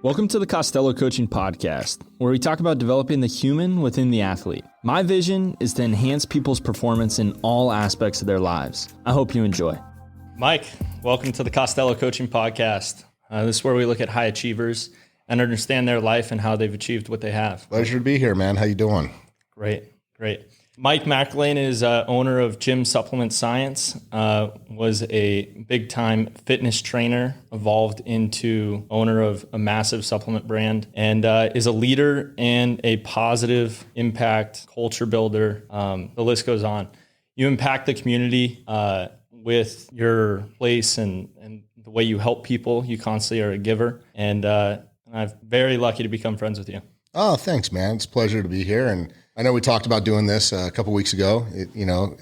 Welcome to the Costello Coaching Podcast, where we talk about developing the human within the athlete. My vision is to enhance people's performance in all aspects of their lives. I hope you enjoy. Mike, welcome to the Costello Coaching Podcast. This is where we look at high achievers and understand their life and how they've achieved what they have. Pleasure to be here, man. How you doing? Great. Mike McErlane is owner of Gym Supplement Science, was a big-time fitness trainer, evolved into owner of a massive supplement brand, and is a leader and a positive impact culture builder. The list goes on. You impact the community with your place and the way you help people. You constantly are a giver, and I'm very lucky to become friends with you. Oh, thanks, man. It's a pleasure to be here. And I know we talked about doing this a couple weeks ago.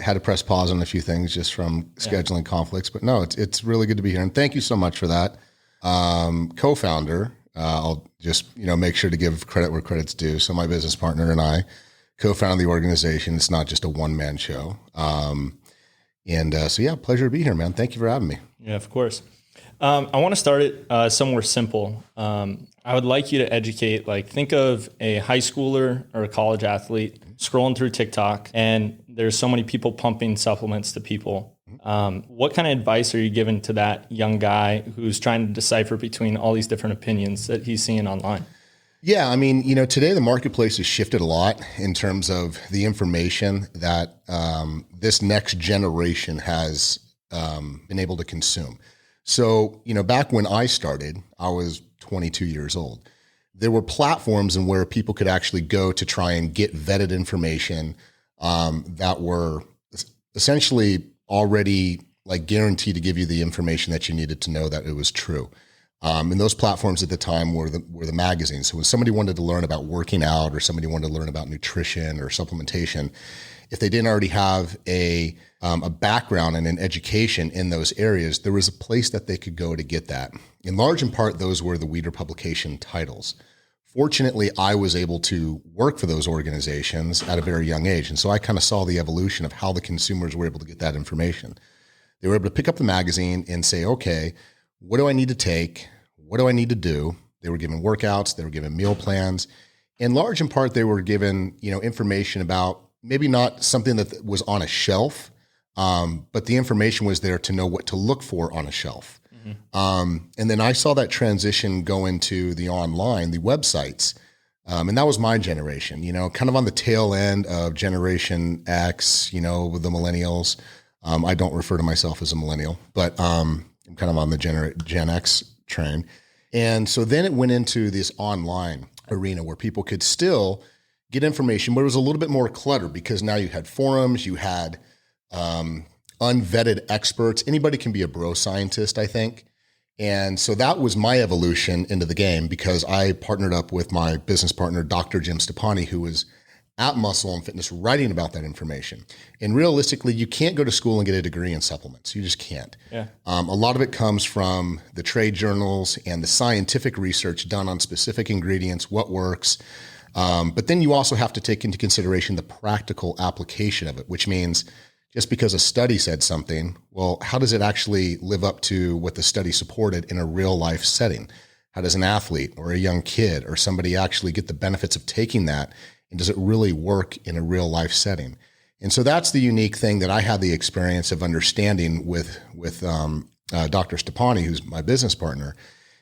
Had to press pause on a few things just from scheduling conflicts. But no, it's really good to be here. And thank you so much for that. Co-founder, I'll just make sure to give credit where credit's due. So my business partner and I co-founded the organization. It's not just a one-man show. Pleasure to be here, man. Thank you for having me. Yeah, of course. I want to start it somewhere simple. I would like you to educate, think of a high schooler or a college athlete scrolling through TikTok, and there's so many people pumping supplements to people. What kind of advice are you giving to that young guy who's trying to decipher between all these different opinions that he's seeing online? Yeah, today the marketplace has shifted a lot in terms of the information that this next generation has been able to consume. So, back when I started, I was 22 years old. There were platforms in where people could actually go to try and get vetted information that were essentially already guaranteed to give you the information that you needed to know that it was true. And those platforms at the time were the magazines. So when somebody wanted to learn about working out or somebody wanted to learn about nutrition or supplementation, if they didn't already have a background and an education in those areas, there was a place that they could go to get that. In large in part, those were the Weeder publication titles. Fortunately, I was able to work for those organizations at a very young age. And so I kind of saw the evolution of how the consumers were able to get that information. They were able to pick up the magazine and say, okay, what do I need to take? What do I need to do? They were given workouts, they were given meal plans. In large in part, they were given, information about maybe not something that was on a shelf, but the information was there to know what to look for on a shelf. Mm-hmm. And then I saw that transition go into the online, the websites. And that was my generation, kind of on the tail end of Generation X, with the millennials. I don't refer to myself as a millennial, but I'm kind of on the Gen X train. And so then it went into this online arena where people could still get information, but it was a little bit more cluttered because now you had forums, you had unvetted experts. Anybody can be a bro scientist, I think. And so that was my evolution into the game because I partnered up with my business partner, Dr. Jim Stepani, who was at Muscle and Fitness writing about that information. And realistically, you can't go to school and get a degree in supplements. You just can't. Yeah. A lot of it comes from the trade journals and the scientific research done on specific ingredients, what works. But then you also have to take into consideration the practical application of it, which means just because a study said something, well, how does it actually live up to what the study supported in a real life setting? How does an athlete or a young kid or somebody actually get the benefits of taking that? And does it really work in a real life setting? And so that's the unique thing that I had the experience of understanding with Dr. Stepani, who's my business partner,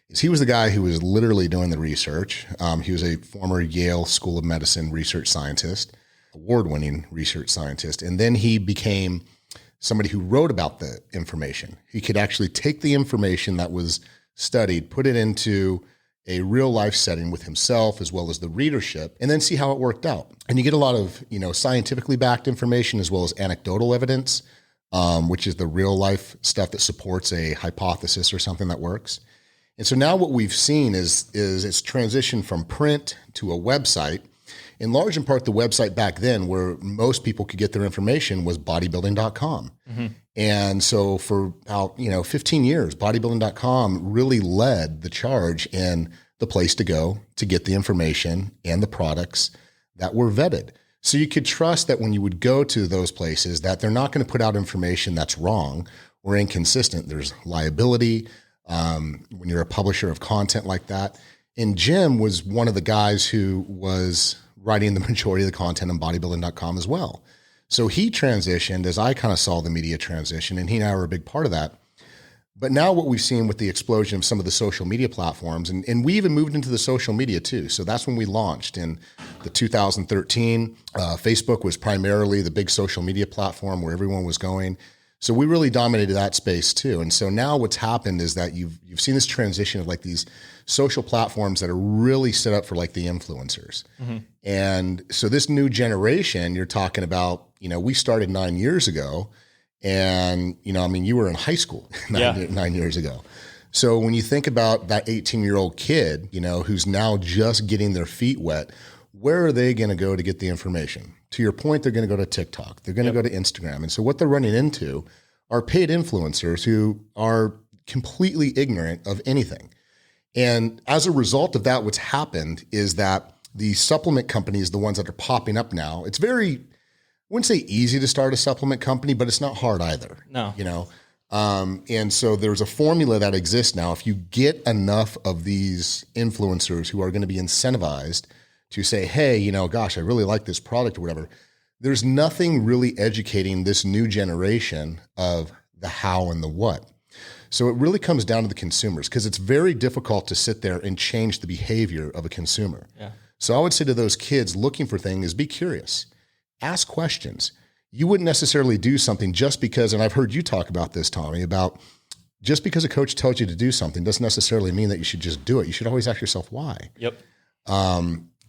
is he was the guy who was literally doing the research. He was a former Yale School of Medicine research scientist, award-winning research scientist. And then he became somebody who wrote about the information. He could actually take the information that was studied, put it into a real life setting with himself as well as the readership, and then see how it worked out. And you get a lot of, scientifically backed information as well as anecdotal evidence, which is the real life stuff that supports a hypothesis or something that works. And so now what we've seen is it's transitioned from print to a website. In large in part, the website back then where most people could get their information was bodybuilding.com. Mm-hmm. And so for about, 15 years, bodybuilding.com really led the charge in the place to go to get the information and the products that were vetted. So you could trust that when you would go to those places that they're not going to put out information that's wrong or inconsistent. There's liability when you're a publisher of content like that. And Jim was one of the guys who was writing the majority of the content on bodybuilding.com as well. So he transitioned as I kind of saw the media transition, and he and I were a big part of that. But now what we've seen with the explosion of some of the social media platforms, and we even moved into the social media too. So that's when we launched in the 2013. Facebook was primarily the big social media platform where everyone was going. So we really dominated that space too. And so now what's happened is that you've seen this transition of like these social platforms that are really set up for like the influencers. Mm-hmm. And so this new generation, you're talking about, we started 9 years ago. And, you were in high school 9 years ago. So when you think about that 18-year-old kid, who's now just getting their feet wet, where are they going to go to get the information? To your point, they're going to go to TikTok. They're going to go to Instagram. And so what they're running into are paid influencers who are completely ignorant of anything. And as a result of that, what's happened is that the supplement companies, the ones that are popping up now, it's very, I wouldn't say easy to start a supplement company, but it's not hard either. No. And so there's a formula that exists now. If you get enough of these influencers who are going to be incentivized to say, hey, gosh, I really like this product or whatever, there's nothing really educating this new generation of the how and the what. So it really comes down to the consumers, because it's very difficult to sit there and change the behavior of a consumer. Yeah. So I would say to those kids looking for things is be curious. Ask questions. You wouldn't necessarily do something just because, and I've heard you talk about this, Tommy, about just because a coach tells you to do something doesn't necessarily mean that you should just do it. You should always ask yourself why. Yep.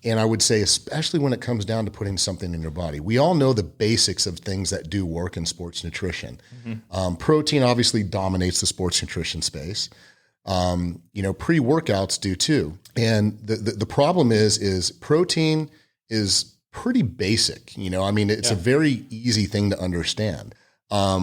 And I would say, especially when it comes down to putting something in your body, we all know the basics of things that do work in sports nutrition. Mm-hmm. Protein obviously dominates the sports nutrition space. Pre-workouts do too. And the problem is protein is pretty basic. It's a very easy thing to understand.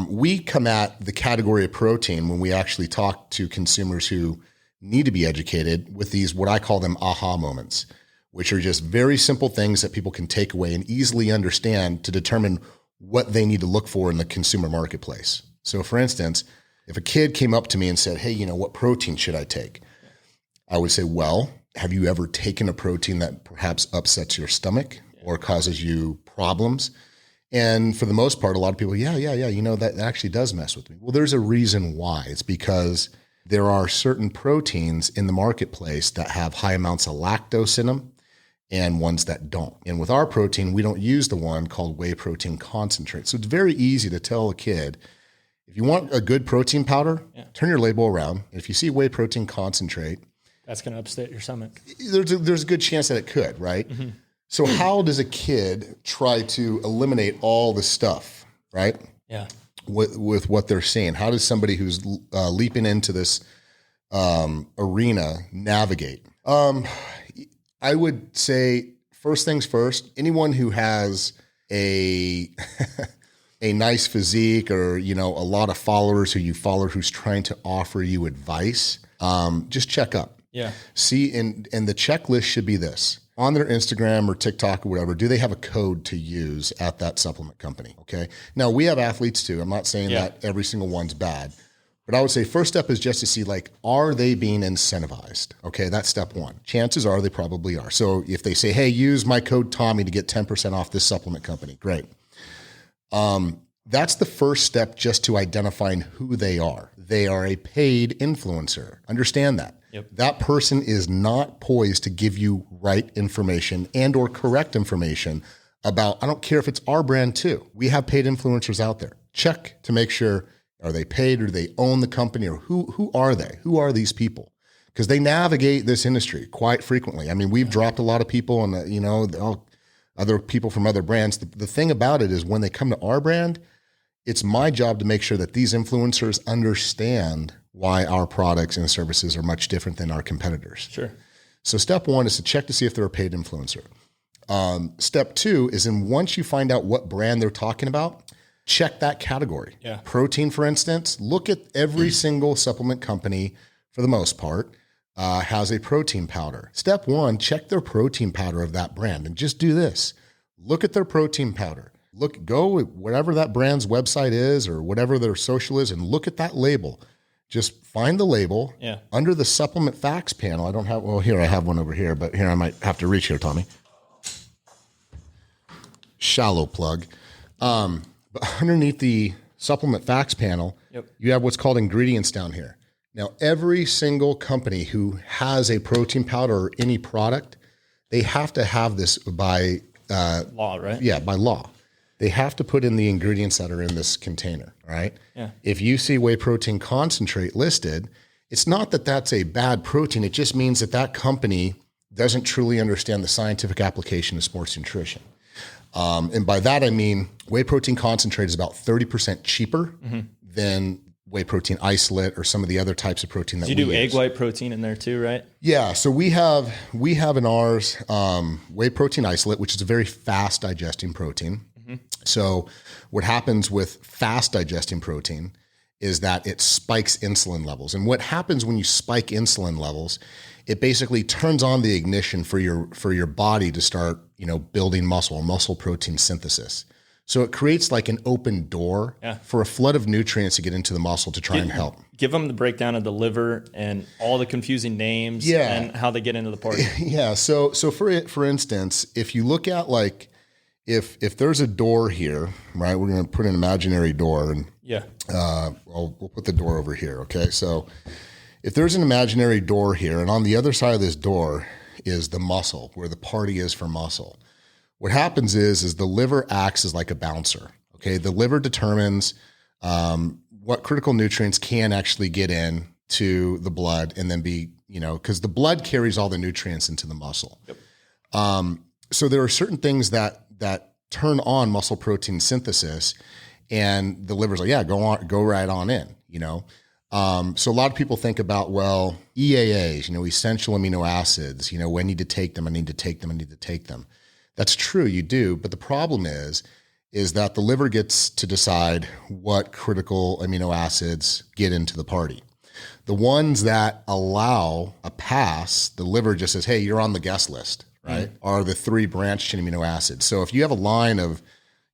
We come at the category of protein when we actually talk to consumers who need to be educated with these, what I call them aha moments, which are just very simple things that people can take away and easily understand to determine what they need to look for in the consumer marketplace. So for instance, if a kid came up to me and said, hey, what protein should I take? I would say, well, have you ever taken a protein that perhaps upsets your stomach or causes you problems? And for the most part, a lot of people, that actually does mess with me. Well, there's a reason why. It's because there are certain proteins in the marketplace that have high amounts of lactose in them and ones that don't. And with our protein, we don't use the one called whey protein concentrate. So it's very easy to tell a kid, if you want a good protein powder, turn your label around. And if you see whey protein concentrate, that's going to upset your stomach. There's a good chance that it could, right? Mm-hmm. So how does a kid try to eliminate all the stuff, right? Yeah. With what they're seeing? How does somebody who's leaping into this arena navigate? I would say, first things first, anyone who has a nice physique or, a lot of followers who you follow who's trying to offer you advice, just check up. Yeah. See, and the checklist should be this. On their Instagram or TikTok or whatever, do they have a code to use at that supplement company? Okay. Now, we have athletes too. I'm not saying that every single one's bad. But I would say first step is just to see, are they being incentivized? Okay, that's step one. Chances are they probably are. So if they say, hey, use my code Tommy to get 10% off this supplement company, great. That's the first step, just to identifying who they are. They are a paid influencer. Understand that. Yep. That person is not poised to give you right information and or correct information about, I don't care if it's our brand too. We have paid influencers out there. Check to make sure, are they paid, or do they own the company, or who are they? Who are these people? Because they navigate this industry quite frequently. We've dropped a lot of people and, other people from other brands. The thing about it is when they come to our brand, it's my job to make sure that these influencers understand why our products and services are much different than our competitors. Sure. So step one is to check to see if they're a paid influencer. Step two is, once you find out what brand they're talking about, check that category. Yeah. Protein, for instance, look at every single supplement company, for the most part, has a protein powder. Step one, check their protein powder of that brand, and just do this. Look at their protein powder. Go whatever that brand's website is or whatever their social is, and look at that label. just find the label under the supplement facts panel. I don't have, well, here I have one over here, but here I might have to reach here, Tommy. Shallow plug. But underneath the supplement facts panel, you have what's called ingredients down here. Now, every single company who has a protein powder or any product, they have to have this by law, right? Yeah, by law. They have to put in the ingredients that are in this container, right? Yeah. If you see whey protein concentrate listed, it's not that that's a bad protein. It just means that that company doesn't truly understand the scientific application of sports nutrition. And by that, I mean whey protein concentrate is about 30% cheaper than whey protein isolate or some of the other types of protein that we use. You do egg white protein in there too, right? Yeah. So we have in ours whey protein isolate, which is a very fast digesting protein. So what happens with fast digesting protein is that it spikes insulin levels. And what happens when you spike insulin levels, it basically turns on the ignition for your body to start, building muscle protein synthesis. So it creates like an open door for a flood of nutrients to get into the muscle to try and help. Give them the breakdown of the liver and all the confusing names and how they get into the party. Yeah. So for instance, if you look at like, if there's a door here, right, we're going to put an imaginary door and we'll put the door over here. Okay. So if there's an imaginary door here and on the other side of this door is the muscle where the party is for muscle. What happens is the liver acts as like a bouncer. Okay. The liver determines, what critical nutrients can actually get in to the blood and then be, cause the blood carries all the nutrients into the muscle. Yep. So there are certain things that turn on muscle protein synthesis and the liver's like, go right on in, So a lot of people think about, well, EAAs, essential amino acids, I need to take them. I need to take them. That's true. You do. But the problem is that the liver gets to decide what critical amino acids get into the party. The ones that allow a pass, the liver just says, hey, you're on the guest list. Right, are the 3 branched chain amino acids. So if you have a line of,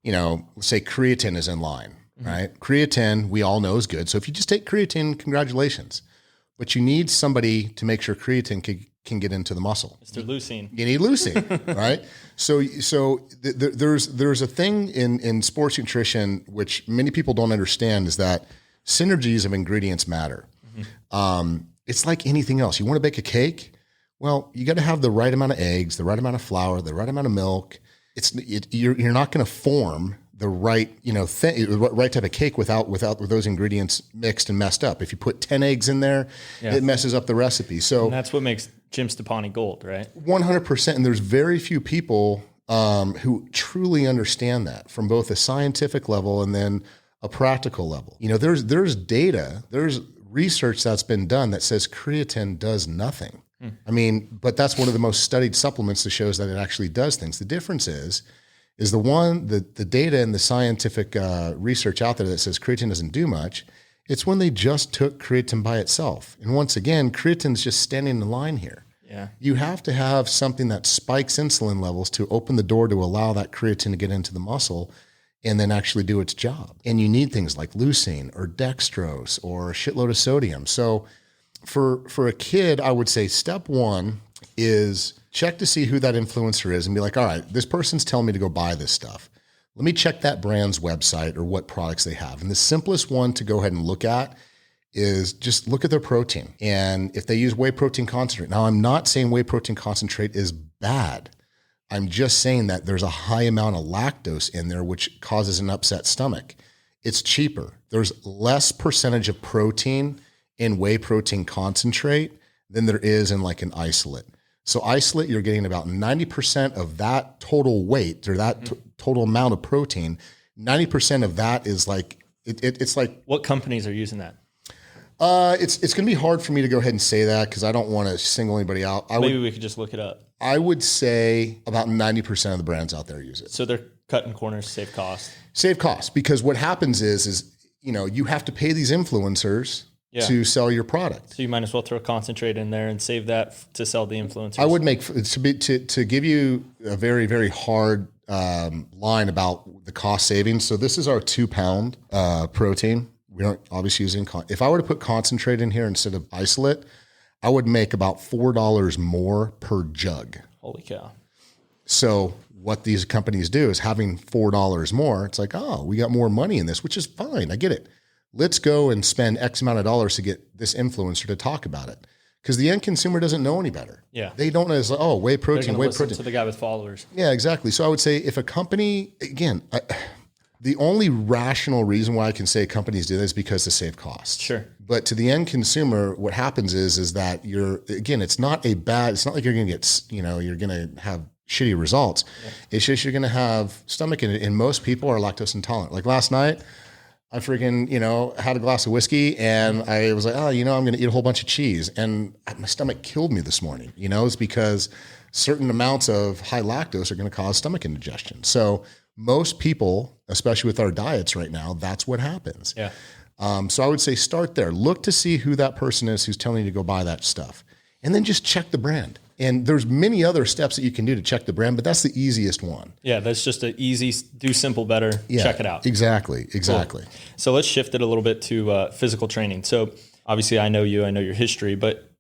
let's say creatine is in line, right? Creatine, we all know is good. So if you just take creatine, congratulations. But you need somebody to make sure creatine can get into the muscle. Mr. Leucine. You need leucine, right? So there's a thing in sports nutrition which many people don't understand is that synergies of ingredients matter. It's like anything else. You want to bake a cake? Well, you got to have the right amount of eggs, the right amount of flour, the right amount of milk. You're not going to form the right, right type of cake without those ingredients mixed and messed up. If you put 10 eggs in there, it messes up the recipe. So and that's what makes Jim Stepani gold, right? 100%. And there's very few people who truly understand that from both a scientific level and then a practical level. There's data, there's research that's been done that says creatine does nothing. I mean, but that's one of the most studied supplements that shows that it actually does things. The difference is the data and the scientific research out there that says creatine doesn't do much. It's when they just took creatine by itself. And once again, creatine's just standing in line here. Yeah. You have to have something that spikes insulin levels to open the door to allow that creatine to get into the muscle and then actually do its job. And you need things like leucine or dextrose or a shitload of sodium. So for a kid, I would say step 1 is check to see who that influencer is and be like, all right, this person's telling me to go buy this stuff. Let me check that brand's website or what products they have. And the simplest one to go ahead and look at is just look at their protein. And if they use whey protein concentrate. Now, I'm not saying whey protein concentrate is bad. I'm just saying that there's a high amount of lactose in there, which causes an upset stomach. It's cheaper. There's less percentage of protein in whey protein concentrate than there is in like an isolate. So isolate, you're getting about 90% of that total weight or that total amount of protein. 90% of that is like, it's like. What companies are using that? It's going to be hard for me to go ahead and say that because I don't want to single anybody out. Maybe we could just look it up. I would say about 90% of the brands out there use it. So they're cutting corners, save cost. Save cost because what happens is you have to pay these influencers to sell your product. So you might as well throw a concentrate in there and save that to sell the influencers. I would make to give you a very, very hard line about the cost savings. So this is our 2-pound protein. We don't obviously use if I were to put concentrate in here instead of isolate, I would make about $4 more per jug. Holy cow. So what these companies do is having $4 more. It's like, oh, we got more money in this, which is fine. I get it. Let's go and spend X amount of dollars to get this influencer to talk about it. Because the end consumer doesn't know any better. Yeah. They don't know, it's like, oh, whey protein, whey protein. To the guy with followers. Yeah, exactly. So I would say if a company, again, the only rational reason why I can say companies do this is because to save costs. Sure. But to the end consumer, what happens is that it's not like you're going to get, you're going to have shitty results. Yeah. It's just, you're going to have stomach in it. And most people are lactose intolerant. Like last night, I freaking, had a glass of whiskey and I was like, I'm going to eat a whole bunch of cheese. And my stomach killed me this morning. It's because certain amounts of high lactose are going to cause stomach indigestion. So most people, especially with our diets right now, that's what happens. Yeah. So I would say start there. Look to see who that person is who's telling you to go buy that stuff. And then just check the brand. And there's many other steps that you can do to check the brand, but that's the easiest one. Yeah, that's just an easy, do simple better, check it out. Exactly. Cool. So let's shift it a little bit to physical training. So obviously I know you, I know your history, but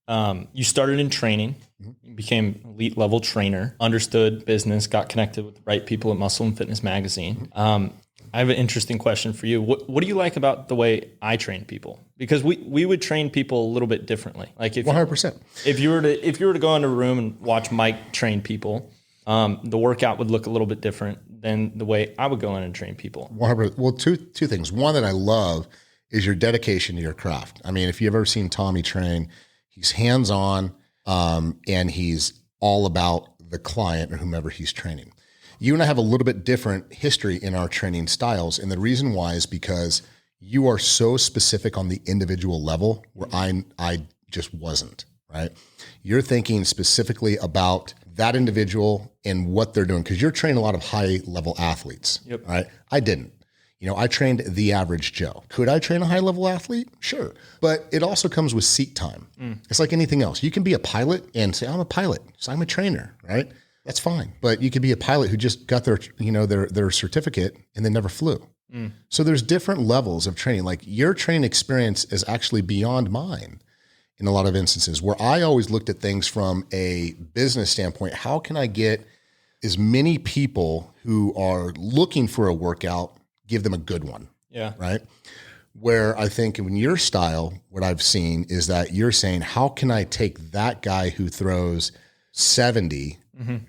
you started in training, you became elite level trainer, understood business, got connected with the right people at Muscle and Fitness Magazine. I have an interesting question for you. What do you like about the way I train people? Because we would train people a little bit differently. Like if 100%. If you were to go into a room and watch Mike train people, the workout would look a little bit different than the way I would go in and train people. 100%. Well, two things. One that I love is your dedication to your craft. I mean, if you've ever seen Tommy train, he's hands-on, and he's all about the client or whomever he's training. You and I have a little bit different history in our training styles. And the reason why is because you are so specific on the individual level where I just wasn't, right? You're thinking specifically about that individual and what they're doing because you're training a lot of high level athletes, yep. Right? I didn't. I trained the average Joe. Could I train a high level athlete? Sure. But it also comes with seat time. It's like anything else. You can be a pilot and say, I'm a pilot, so I'm a trainer, right? That's fine. But you could be a pilot who just got their certificate and then never flew. So there's different levels of training. Like your training experience is actually beyond mine in a lot of instances where I always looked at things from a business standpoint. How can I get as many people who are looking for a workout, give them a good one? Yeah. Right. Where I think in your style, what I've seen is that you're saying, how can I take that guy who throws 70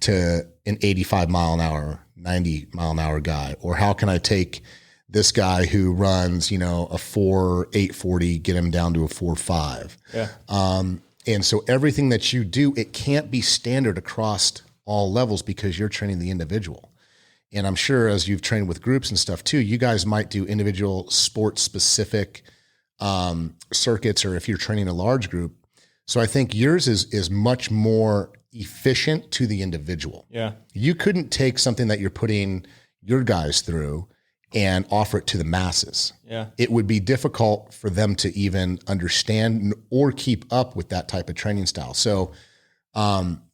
to an 85 mile an hour, 90 mile an hour guy? Or how can I take this guy who runs, a 4.840, get him down to a 4.5? Yeah. And so everything that you do, it can't be standard across all levels because you're training the individual. And I'm sure as you've trained with groups and stuff too, you guys might do individual sports specific circuits, or if you're training a large group. So I think yours is much more efficient to the individual. Yeah. You couldn't take something that you're putting your guys through and offer it to the masses. Yeah. It would be difficult for them to even understand or keep up with that type of training style. So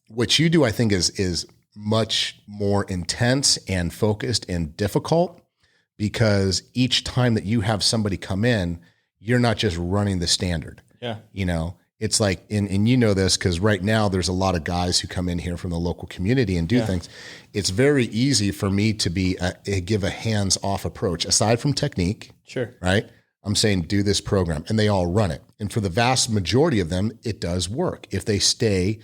what you do, I think, is much more intense and focused and difficult because each time that you have somebody come in, you're not just running the standard. Yeah. It's like, and this because right now there's a lot of guys who come in here from the local community and do things. It's very easy for me to give a hands-off approach aside from technique. Sure. Right. I'm saying do this program and they all run it. And for the vast majority of them, it does work if they stay,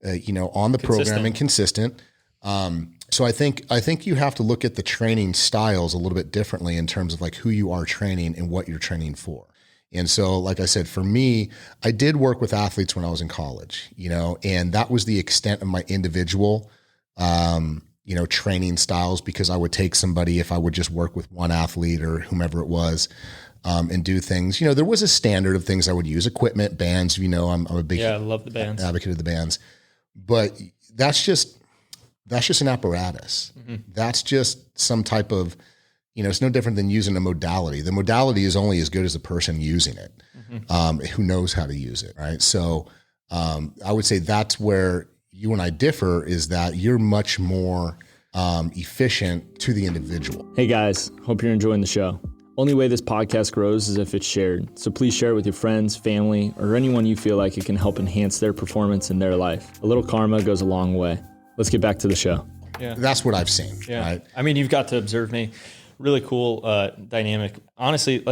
on the program and consistent. So I think you have to look at the training styles a little bit differently in terms of like who you are training and what you're training for. And so, like I said, for me, I did work with athletes when I was in college, and that was the extent of my individual, training styles, because I would take somebody, if I would just work with one athlete or whomever it was, and do things, there was a standard of things I would use, equipment, bands, I'm a big I love the bands. Advocate of the bands, but that's just an apparatus. Mm-hmm. That's just some type of, it's no different than using a modality. The modality is only as good as the person using it, who knows how to use it, right? So I would say that's where you and I differ, is that you're much more efficient to the individual. Hey guys, hope you're enjoying the show. Only way this podcast grows is if it's shared. So please share it with your friends, family, or anyone you feel like it can help enhance their performance in their life. A little karma goes a long way. Let's get back to the show. Yeah. That's what I've seen. Yeah. Right? I mean, you've got to observe me. Really cool dynamic. Honestly,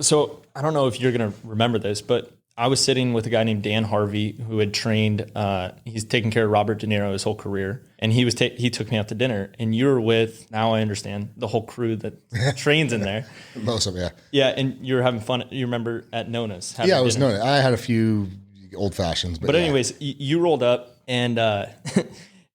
so I don't know if you're going to remember this, but I was sitting with a guy named Dan Harvey who had trained, he's taken care of Robert De Niro his whole career. And he took me out to dinner, and you were with, now I understand, the whole crew that trains in there. Most of it, yeah. Yeah, and you were having fun. You remember at Nona's? Yeah, it was Nona. I had a few old fashions. But anyways, you rolled up and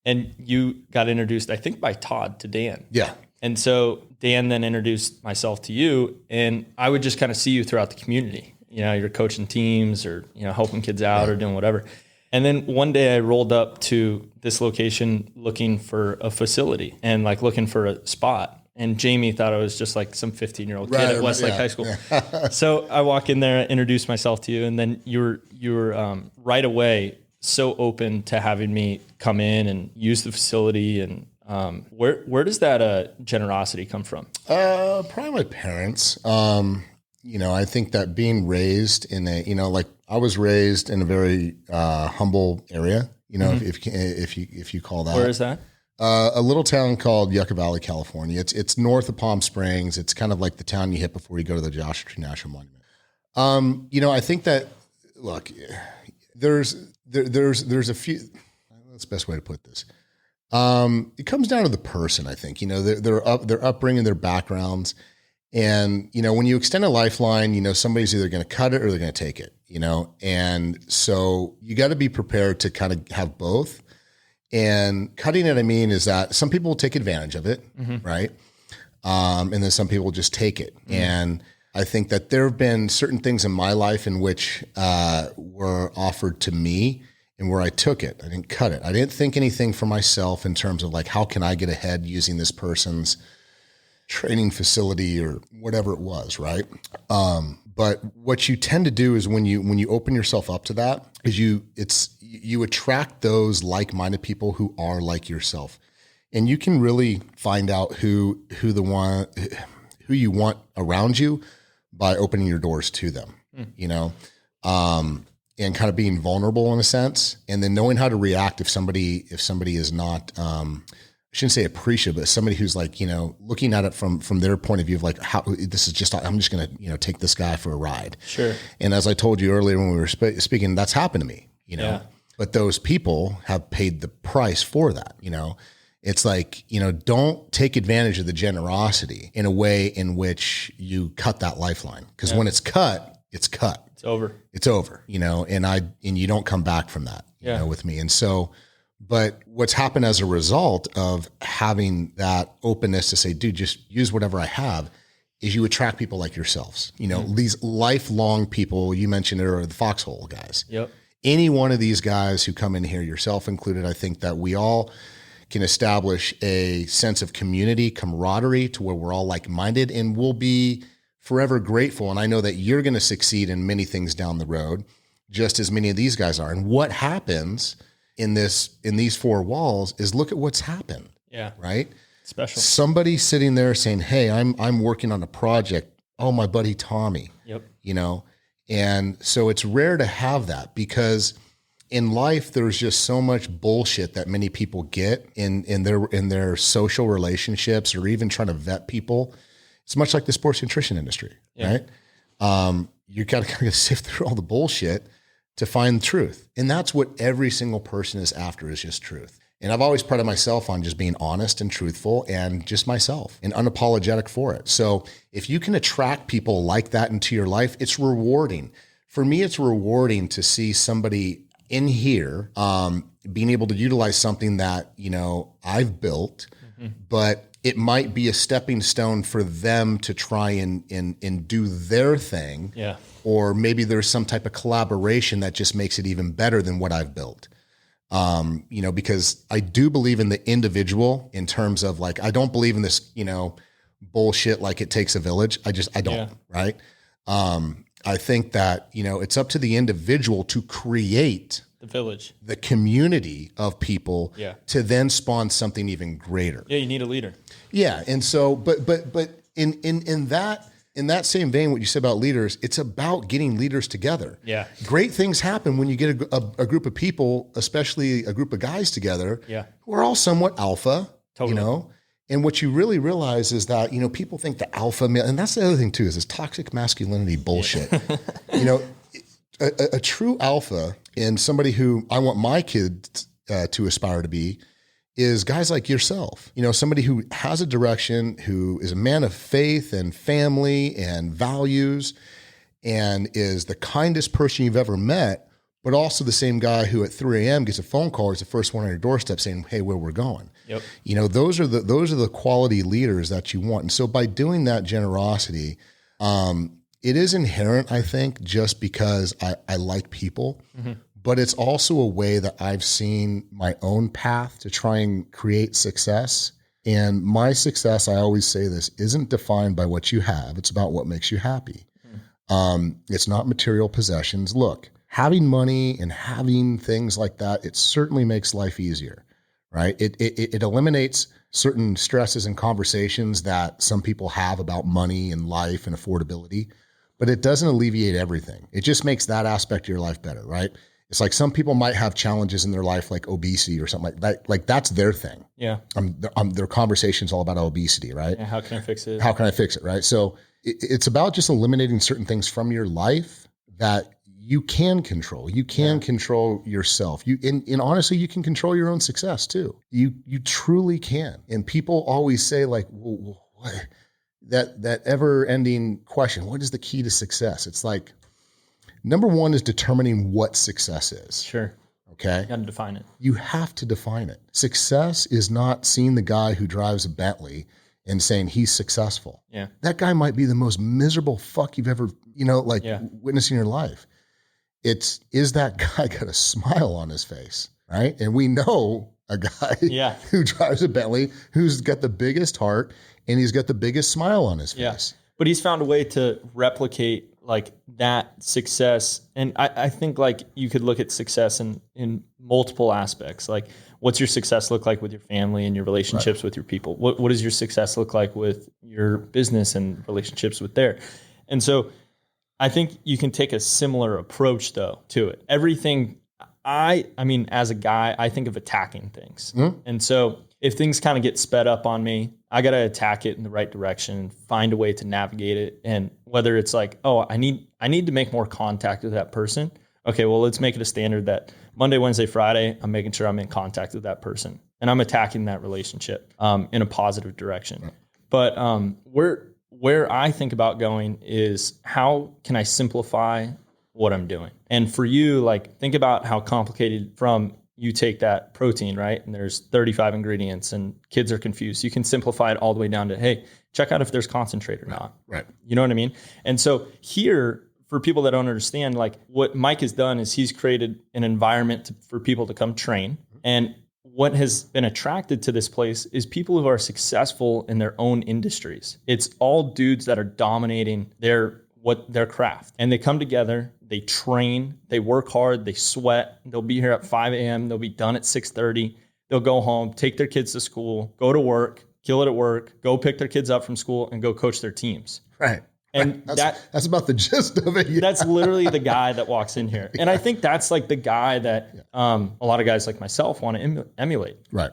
and you got introduced, I think, by Todd to Dan. Yeah. And so Dan then introduced myself to you, and I would just kind of see you throughout the community. You're coaching teams or, helping kids out or doing whatever. And then one day I rolled up to this location looking for a facility and looking for a spot. And Jamie thought I was just like some 15-year-old kid at Westlake High School. Yeah. So I walk in there, introduce myself to you, and then you were right away so open to having me come in and use the facility. And where does that generosity come from? Probably my parents. I think that being raised in I was raised in a very humble area, if you call that. Where is that? A little town called Yucca Valley, California. It's north of Palm Springs. It's kind of like the town you hit before you go to the Joshua Tree National Monument. I think that, look, there's a few, that's the best way to put this. It comes down to the person, I think, their upbringing, their backgrounds. And, when you extend a lifeline, somebody's either going to cut it or they're going to take it, and so you got to be prepared to kind of have both. And cutting it, I mean, is that some people will take advantage of it, right? And then some people will just take it. And I think that there have been certain things in my life in which were offered to me and where I took it. I didn't cut it. I didn't think anything for myself in terms of how can I get ahead using this person's training facility or whatever it was, right? But what you tend to do is when you open yourself up to that, is you attract those like-minded people who are like yourself, and you can really find out who you want around you by opening your doors to them, and kind of being vulnerable in a sense, and then knowing how to react if somebody is not. I shouldn't say appreciative, but somebody who's looking at it from their point of view of how this is just, I'm just going to, take this guy for a ride. Sure. And as I told you earlier when we were speaking, that's happened to me, but those people have paid the price for that. It's don't take advantage of the generosity in a way in which you cut that lifeline. Cause when it's cut, it's cut. It's over. It's over, and you don't come back from that, with me. And so, but what's happened as a result of having that openness to say, dude, just use whatever I have, is you attract people like yourselves. These lifelong people, you mentioned it, are the foxhole guys. Yep. Any one of these guys who come in here, yourself included, I think that we all can establish a sense of community, camaraderie, to where we're all like-minded, and we'll be forever grateful. And I know that you're going to succeed in many things down the road, just as many of these guys are. And what happens in these four walls is look at what's happened. Yeah. Right. Special. Somebody sitting there saying, hey, I'm working on a project. Oh, my buddy, Tommy. Yep. And so it's rare to have that, because in life, there's just so much bullshit that many people get in their social relationships, or even trying to vet people. It's much like the sports nutrition industry, right? You got to kind of sift through all the bullshit to find truth. And that's what every single person is after, is just truth. And I've always prided myself on just being honest and truthful and just myself and unapologetic for it. So if you can attract people like that into your life, it's rewarding. For me, it's rewarding to see somebody in here being able to utilize something that, I've built, but it might be a stepping stone for them to try and do their thing. Yeah. Or maybe there's some type of collaboration that just makes it even better than what I've built. Because I do believe in the individual in terms of I don't believe in this, bullshit, it takes a village. I don't, right? I think that, it's up to the individual to create the village, the community of people to then spawn something even greater. Yeah. You need a leader. Yeah. And so, but in in that same vein, what you said about leaders, it's about getting leaders together. Yeah. Great things happen when you get a group of people, especially a group of guys together, who are all somewhat alpha, Totally. you know? And what you really realize is that, you know, people think the alpha male, and that's the other thing too, is this toxic masculinity bullshit. You know, a true alpha and somebody who I want my kids to aspire to be is guys like yourself. You know, somebody who has a direction, who is a man of faith and family and values, and is the kindest person you've ever met, but also the same guy who at 3 a.m. gets a phone call, is the first one on your doorstep saying, hey, where we're going. Yep. You know, those are the quality leaders that you want. And so by doing that generosity, it is inherent, I think, just because I like people, but it's also a way that I've seen my own path to try and create success. And my success, I always say this, isn't defined by what you have. It's about what makes you happy. It's not material possessions. Look, having money and having things like that, it certainly makes life easier, right? It eliminates certain stresses and conversations that some people have about money and life and affordability, but it doesn't alleviate everything. It just makes that aspect of your life better, right? It's like some people might have challenges in their life, like obesity or something like that. Like that's their thing. Yeah. Their conversation's all about obesity, right? Yeah, how can I fix it? How can I fix it, right? So it's about just eliminating certain things from your life that you can control. You can control yourself. And honestly, you can control your own success too. You truly can. And people always say like, well, what? That ever-ending question, what is the key to success? It's like, number one is determining what success is. Sure. Okay. You got to define it. You have to define it. Success is not seeing the guy who drives a Bentley and saying he's successful. Yeah. That guy might be the most miserable fuck you've ever, witnessed in your life. Is that guy got a smile on his face, right? And we know a guy who drives a Bentley who's got the biggest heart and he's got the biggest smile on his face. Yeah. But he's found a way to replicate like that success. And I think like you could look at success in multiple aspects. Like what's your success look like with your family and your relationships with your people? What does your success look like with your business and relationships with there? And so I think you can take a similar approach though to it. Everything I mean, as a guy, I think of attacking things. And so if things kind of get sped up on me, I got to attack it in the right direction, find a way to navigate it. And whether it's like, oh, I need to make more contact with that person. Okay, well, let's make it a standard that Monday, Wednesday, Friday, I'm making sure I'm in contact with that person and I'm attacking that relationship in a positive direction. But where I think about going is how can I simplify what I'm doing? And for you, like think about how complicated from you take that protein, right? And there's 35 ingredients and kids are confused. You can simplify it all the way down to, hey, check out if there's concentrate or not. Right. You know what I mean? And so here, for people that don't understand, like what Mike has done is he's created an environment for people to come train. And what has been attracted to this place is people who are successful in their own industries. It's all dudes that are dominating their craft. And they come together, they train, they work hard, they sweat. They'll be here at 5 a.m. They'll be done at 6:30. They'll go home, take their kids to school, go to work, kill it at work, go pick their kids up from school and go coach their teams. Right. And that's about the gist of it. Yeah. That's literally the guy that walks in here. And I think that's like the guy that a lot of guys like myself want to emulate. Right.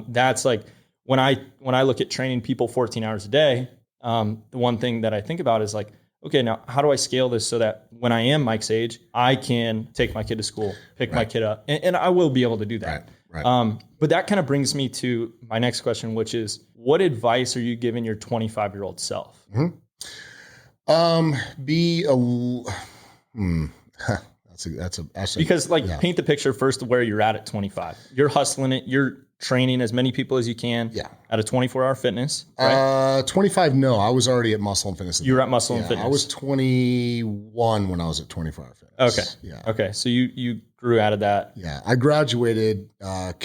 That's like when I look at training people 14 hours a day, the one thing that I think about is like, okay, now how do I scale this so that when I am Mike's age, I can take my kid to school, pick my kid up, and I will be able to do that. Right. But that kind of brings me to my next question, which is, what advice are you giving your 25-year-old self? Mm-hmm. Because paint the picture first of where you're at 25. You're hustling it. You're training as many people as you can at a 24-hour fitness, right? 25, no. I was already at Muscle and Fitness. You were at Muscle and Fitness. I was 21 when I was at 24-hour fitness. Okay. Yeah. Okay. So you grew out of that. Yeah. I graduated at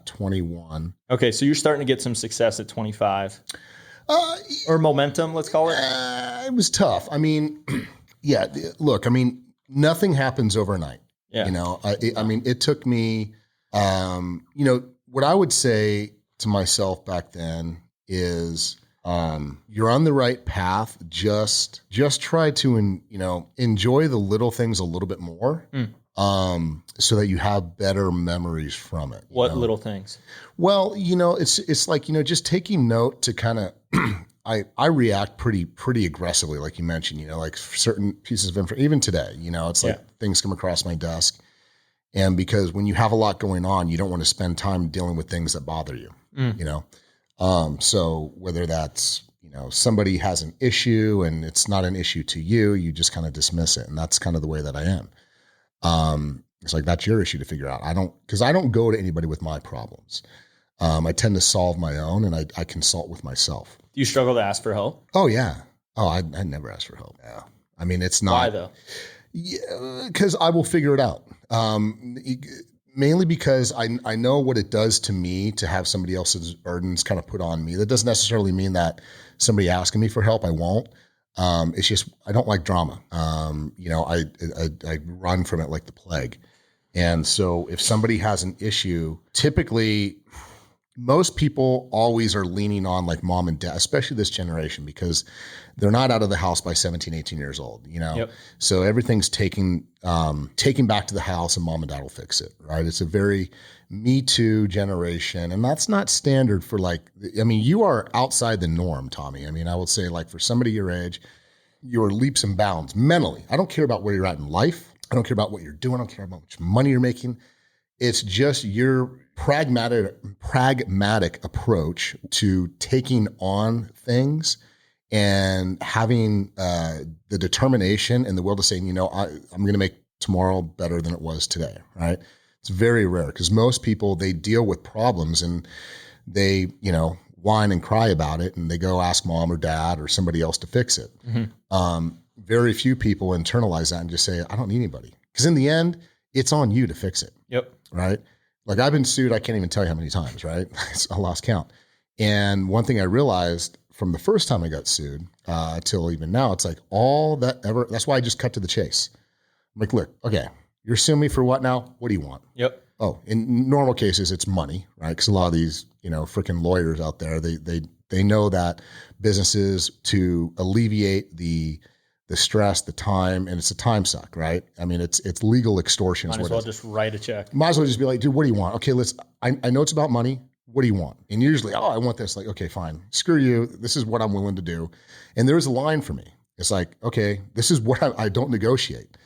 21. Okay. So you're starting to get some success at 25. Or momentum, let's call it. It was tough. I mean, look, I mean, nothing happens overnight. Yeah. You know, I mean, it took me, what I would say to myself back then is You're on the right path. Just try to, enjoy the little things a little bit more. So that you have better memories from it. What little things? Well, it's like, just taking note to kind of, I react pretty aggressively, like you mentioned, like certain pieces of information, even today, it's like things come across my desk. And because when you have a lot going on, you don't want to spend time dealing with things that bother you, so whether that's, somebody has an issue and it's not an issue to you, you just kind of dismiss it. And that's kind of the way that I am. It's like, that's your issue to figure out. I don't go to anybody with my problems. I tend to solve my own, and I consult with myself. Do you struggle to ask for help? Oh yeah. Oh, I never ask for help. Yeah. I mean, it's not. Why though? Yeah, because I will figure it out. Mainly because I know what it does to me to have somebody else's burdens kind of put on me. That doesn't necessarily mean that somebody asking me for help, I won't. It's just, I don't like drama. I run from it like the plague. And so if somebody has an issue, typically most people always are leaning on like mom and dad, especially this generation, because they're not out of the house by 17, 18 years old, Yep. So everything's taken back to the house, and mom and dad will fix it, right? It's a very Me Too generation. And that's not standard for you are outside the norm, Tommy. I would say, like, for somebody your age, you're leaps and bounds mentally. I don't care about where you're at in life. I don't care about what you're doing. I don't care about how much money you're making. It's just your pragmatic approach to taking on things and having the determination and the will to say, I'm going to make tomorrow better than it was today, right? It's very rare, because most people, they deal with problems and they, whine and cry about it, and they go ask mom or dad or somebody else to fix it. Mm-hmm. Very few people internalize that and just say, I don't need anybody. Because in the end, it's on you to fix it. Yep. Right? Like, I've been sued, I can't even tell you how many times, right? I lost count. And one thing I realized from the first time I got sued till even now, it's like that's why I just cut to the chase. I'm like, look, okay, you're suing me for what now? What do you want? Yep. Oh, in normal cases, it's money, right? Because a lot of these, freaking lawyers out there, they know that businesses, to alleviate the stress, the time, and it's a time suck, right? It's legal extortion. Might as well just write a check. Might as well just be like, dude, what do you want? Okay, I know it's about money. What do you want? And usually, I want this. Like, okay, fine. Screw you. This is what I'm willing to do. And there's a line for me. It's like, okay, this is what I don't negotiate.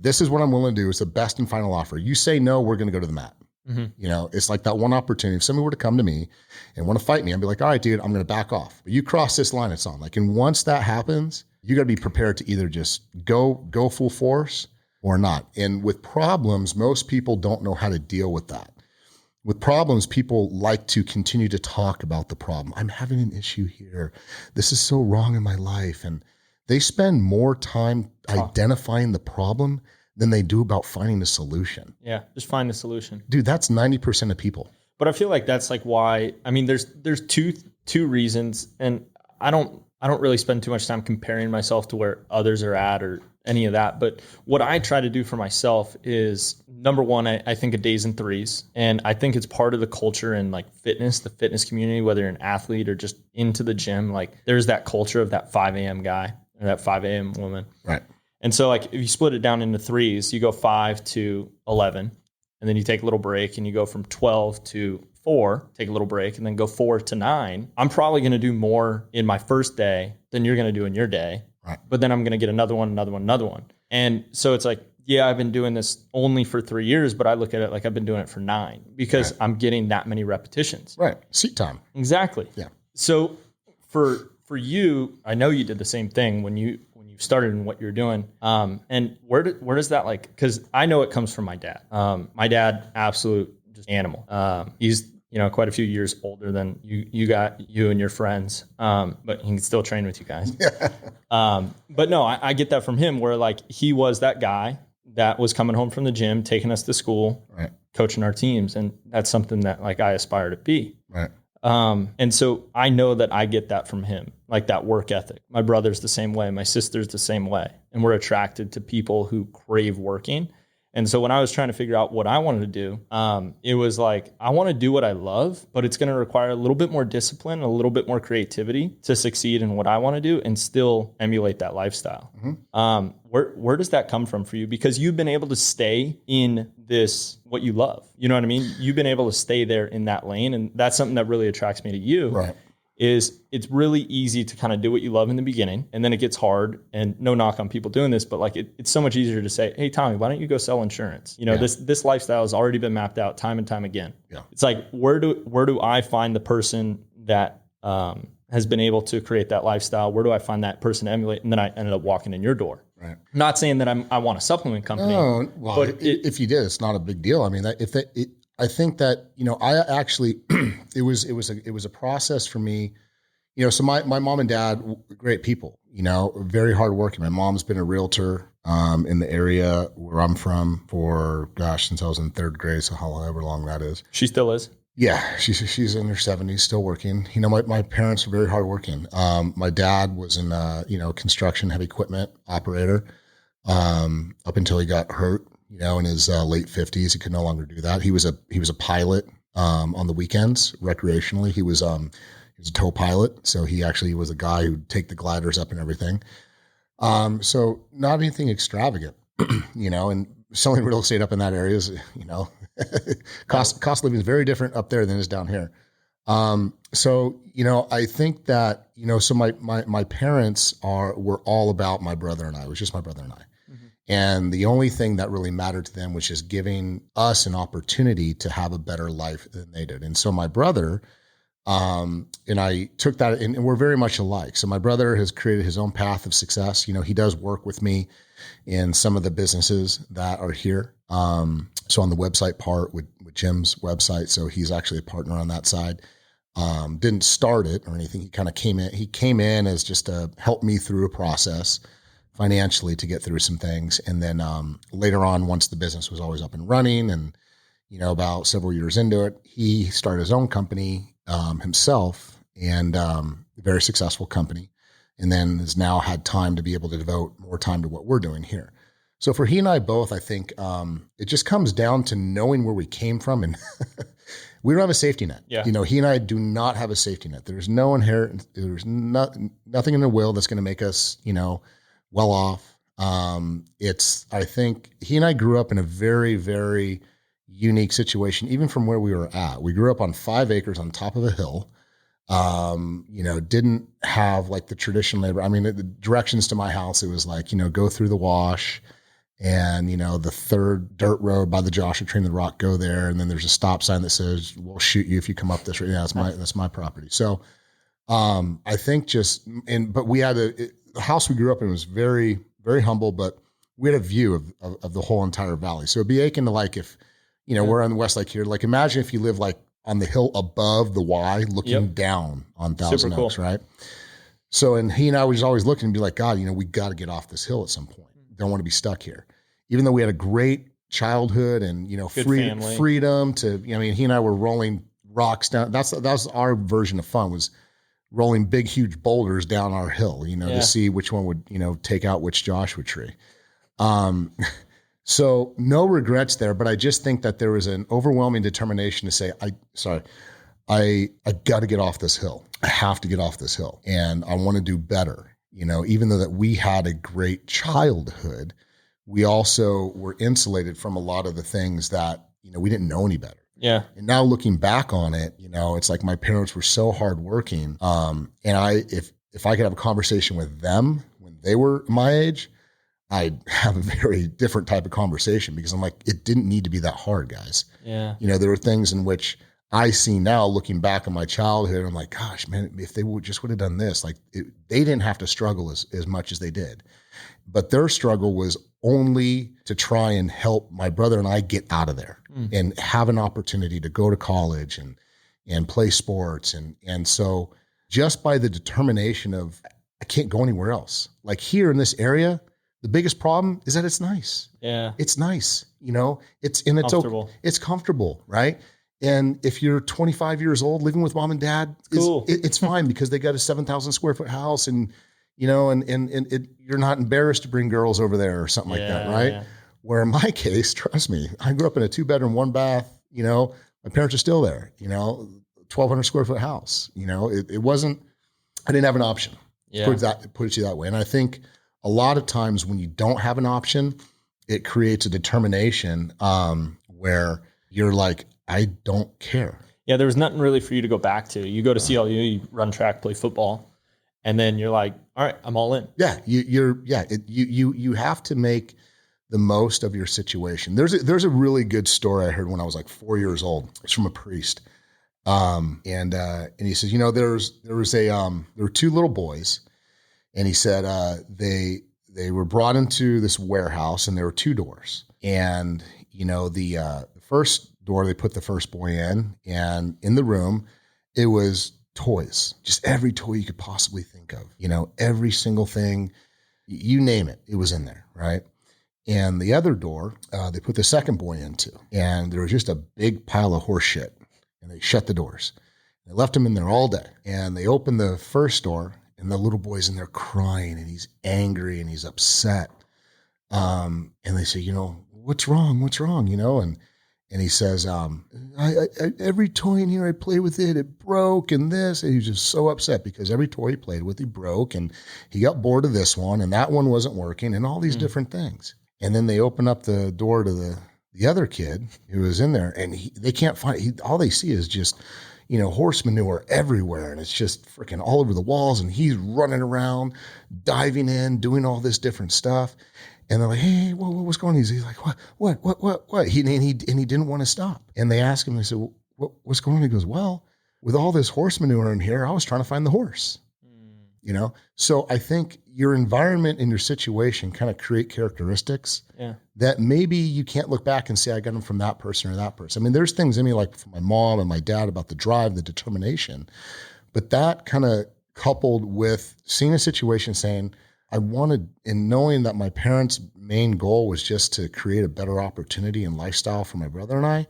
This is what I'm willing to do. It's the best and final offer. You say no, we're going to go to the mat. Mm-hmm. It's like that one opportunity. If somebody were to come to me and want to fight me, I'd be like, all right, dude, I'm going to back off. But you cross this line, it's on. Like, and once that happens, you got to be prepared to either just go full force or not. And with problems, most people don't know how to deal with that. With problems, people like to continue to talk about the problem. I'm having an issue here. This is so wrong in my life. And they spend more time identifying the problem than they do about finding a solution. Yeah, just find the solution. Dude, that's 90% of people. But I feel like that's like why, there's two reasons, and I don't really spend too much time comparing myself to where others are at or any of that. But what I try to do for myself is, number one, I think of days and threes. And I think it's part of the culture and like fitness, the fitness community, whether you're an athlete or just into the gym, like there's that culture of that 5 a.m. guy or that 5 a.m. woman. Right. And so like if you split it down into threes, you go 5 to 11, and then you take a little break and you go from 12 to 4, take a little break, and then go 4 to 9. I'm probably going to do more in my first day than you're going to do in your day. Right. But then I'm going to get another one. And so it's like, yeah, I've been doing this only for 3 years, but I look at it like I've been doing it for 9 because I'm getting that many repetitions. Right. Seat time. Exactly. Yeah. So for you, I know you did the same thing when you started in what you're doing. And where does that, like, because I know it comes from my dad. My dad, absolute just animal. He's quite a few years older than you and your friends, but he can still train with you guys. But no, I get that from him, where like he was that guy that was coming home from the gym, taking us to school, right, coaching our teams, and that's something that like I aspire to be. Right. And so I know that I get that from him, like that work ethic. My brother's the same way. My sister's the same way. And we're attracted to people who crave working. And so when I was trying to figure out what I wanted to do, it was like, I want to do what I love, but it's going to require a little bit more discipline, a little bit more creativity to succeed in what I want to do and still emulate that lifestyle. Where does that come from for you? Because you've been able to stay in this, what you love. You know what I mean? You've been able to stay there in that lane. And that's something that really attracts me to you. Right. Is it's really easy to kind of do what you love in the beginning, and then it gets hard, and no knock on people doing this, but like it's so much easier to say, hey, Tommy, why don't you go sell insurance? You know, this lifestyle has already been mapped out time and time again. Yeah. It's like, where do I find the person that has been able to create that lifestyle? Where do I find that person to emulate? And then I ended up walking in your door. Right. Not saying that I want a supplement company. No, well, but if you did, it's not a big deal. I mean, I think that, you know, I actually, it was a process for me, you know, so my mom and dad, great people, you know, very hardworking. My mom's been a realtor in the area where I'm from for, since I was in third grade. So however long that is. She still is? Yeah. She's in her 70s, still working. You know, my parents were very hardworking. My dad was in, construction, heavy equipment operator up until he got hurt. You know, in his late 50s, he could no longer do that. He was a pilot on the weekends recreationally. He was a tow pilot, so he actually was a guy who'd take the gliders up and everything. So not anything extravagant, you know. And selling real estate up in that area is, you know, cost of living is very different up there than it is down here. So you know, I think that, you know, so my parents were all about my brother and I. It was just my brother and I. And the only thing that really mattered to them was just giving us an opportunity to have a better life than they did. And so my brother, and I took that, and we're very much alike. So my brother has created his own path of success. You know, he does work with me in some of the businesses that are here. So on the website part with Jim's website. So he's actually a partner on that side. Didn't start it or anything. He kind of came in. He came in as just to help me through a process financially to get through some things. And then later on, once the business was always up and running and, you know, about several years into it, he started his own company himself, and a very successful company. And then has now had time to be able to devote more time to what we're doing here. So for he and I both, I think it just comes down to knowing where we came from. And we don't have a safety net. Yeah. You know, he and I do not have a safety net. There's no inheritance. There's nothing in the will that's going to make us, you know, well off. I think he and I grew up in a very, very unique situation, even from where we were at. We grew up on 5 acres on top of a hill. You know, didn't have like the traditional labor. I mean, the directions to my house, it was like, you know, go through the wash and, you know, the third dirt road by the Joshua Tree and the Rock, go there. And then there's a stop sign that says, we'll shoot you if you come up this road. Yeah, that's my property. So, I think but we had the house we grew up in was very, very humble, but we had a view of the whole entire valley. So it'd be akin to like, if, you know, we're on the West Lake here, like imagine if you live like on the hill above the Y looking down on Thousand Oaks, cool. Right? So, and he and I was always looking and be like, God, you know, we got to get off this hill at some point. Don't want to be stuck here. Even though we had a great childhood and, you know, freedom to, you know, I mean, he and I were rolling rocks down. That was our version of fun, was rolling big, huge boulders down our hill, you know, to see which one would, you know, take out which Joshua tree. So no regrets there, but I just think that there was an overwhelming determination to say, I got to get off this hill. I have to get off this hill, and I want to do better. You know, even though that we had a great childhood, we also were insulated from a lot of the things that, you know, we didn't know any better. Yeah. And now looking back on it, you know, it's like my parents were so hardworking. And if I could have a conversation with them when they were my age, I'd have a very different type of conversation, because I'm like, it didn't need to be that hard, guys. Yeah. You know, there were things in which I see now looking back on my childhood, I'm like, gosh, man, if they would have done this, like they didn't have to struggle as much as they did. But their struggle was only to try and help my brother and I get out of there and have an opportunity to go to college and play sports. And so just by the determination of, I can't go anywhere else. Like here in this area, the biggest problem is that it's nice. Yeah. It's nice. You know, it's comfortable. It's comfortable, right? And if you're 25 years old living with mom and dad, cool. It's fine, because they got a 7,000 square foot house, and, you know, and you're not embarrassed to bring girls over there or something like that. Right. Yeah. Where in my case, trust me, I grew up in a 2-bedroom, 1-bath, my parents are still there, 1,200 square foot house, it wasn't, I didn't have an option. Yeah. Put it to you that way. And I think a lot of times when you don't have an option, it creates a determination where you're like, I don't care. Yeah, there was nothing really for you to go back to. You go to CLU, you run track, play football, and then you're like, all right, I'm all in. Yeah, you have to make the most of your situation. There's a really good story I heard when I was like 4 years old. It's from a priest, and he says, there were 2 little boys, and he said they were brought into this warehouse, and there were 2 doors, and the first door, they put the first boy in, and in the room, it was toys, just every toy you could possibly think of, every single thing, you name it, it was in there, right? And the other door, they put the second boy into, and there was just a big pile of horse shit, and they shut the doors. They left him in there all day, and they opened the first door, and the little boy's in there crying, and he's angry, and he's upset. And they say, what's wrong? And he says, every toy in here I play with it broke and this. And he was just so upset because every toy he played with, he broke. And he got bored of this one and that one wasn't working and all these different things. And then they open up the door to the other kid who was in there and they can't find, all they see is just, horse manure everywhere. And it's just freaking all over the walls. And he's running around, diving in, doing all this different stuff. And they're like, hey, what's going on? He's like, what? He didn't want to stop. And they asked him, they said, what's going on? He goes, well, with all this horse manure in here, I was trying to find the horse, So I think your environment and your situation kind of create characteristics that maybe you can't look back and say, I got them from that person or that person. I mean, there's things in me like from my mom and my dad about the drive, the determination, but that kind of coupled with seeing a situation saying, I wanted, in knowing that my parents' main goal was just to create a better opportunity and lifestyle for my brother and I,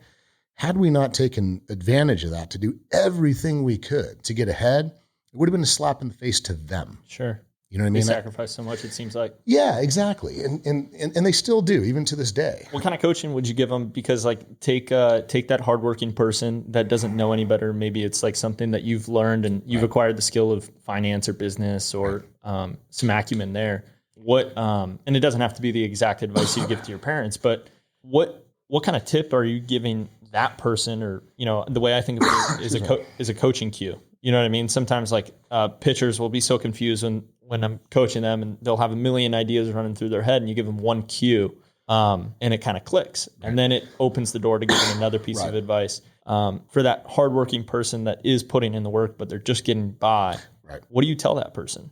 had we not taken advantage of that to do everything we could to get ahead, it would have been a slap in the face to them. Sure. You know what I mean? They sacrifice so much, it seems like. Yeah, exactly. And they still do, even to this day. What kind of coaching would you give them? Because take that hardworking person that doesn't know any better. Maybe it's like something that you've learned and you've acquired the skill of finance or business or some acumen there. And it doesn't have to be the exact advice you give to your parents, but what kind of tip are you giving that person? Or, the way I think of it is a coaching cue. You know what I mean? Sometimes pitchers will be so confused when I'm coaching them and they'll have a million ideas running through their head and you give them one cue and it kind of clicks. Right. And then it opens the door to giving another piece of advice. For that hardworking person that is putting in the work, but they're just getting by. Right. What do you tell that person?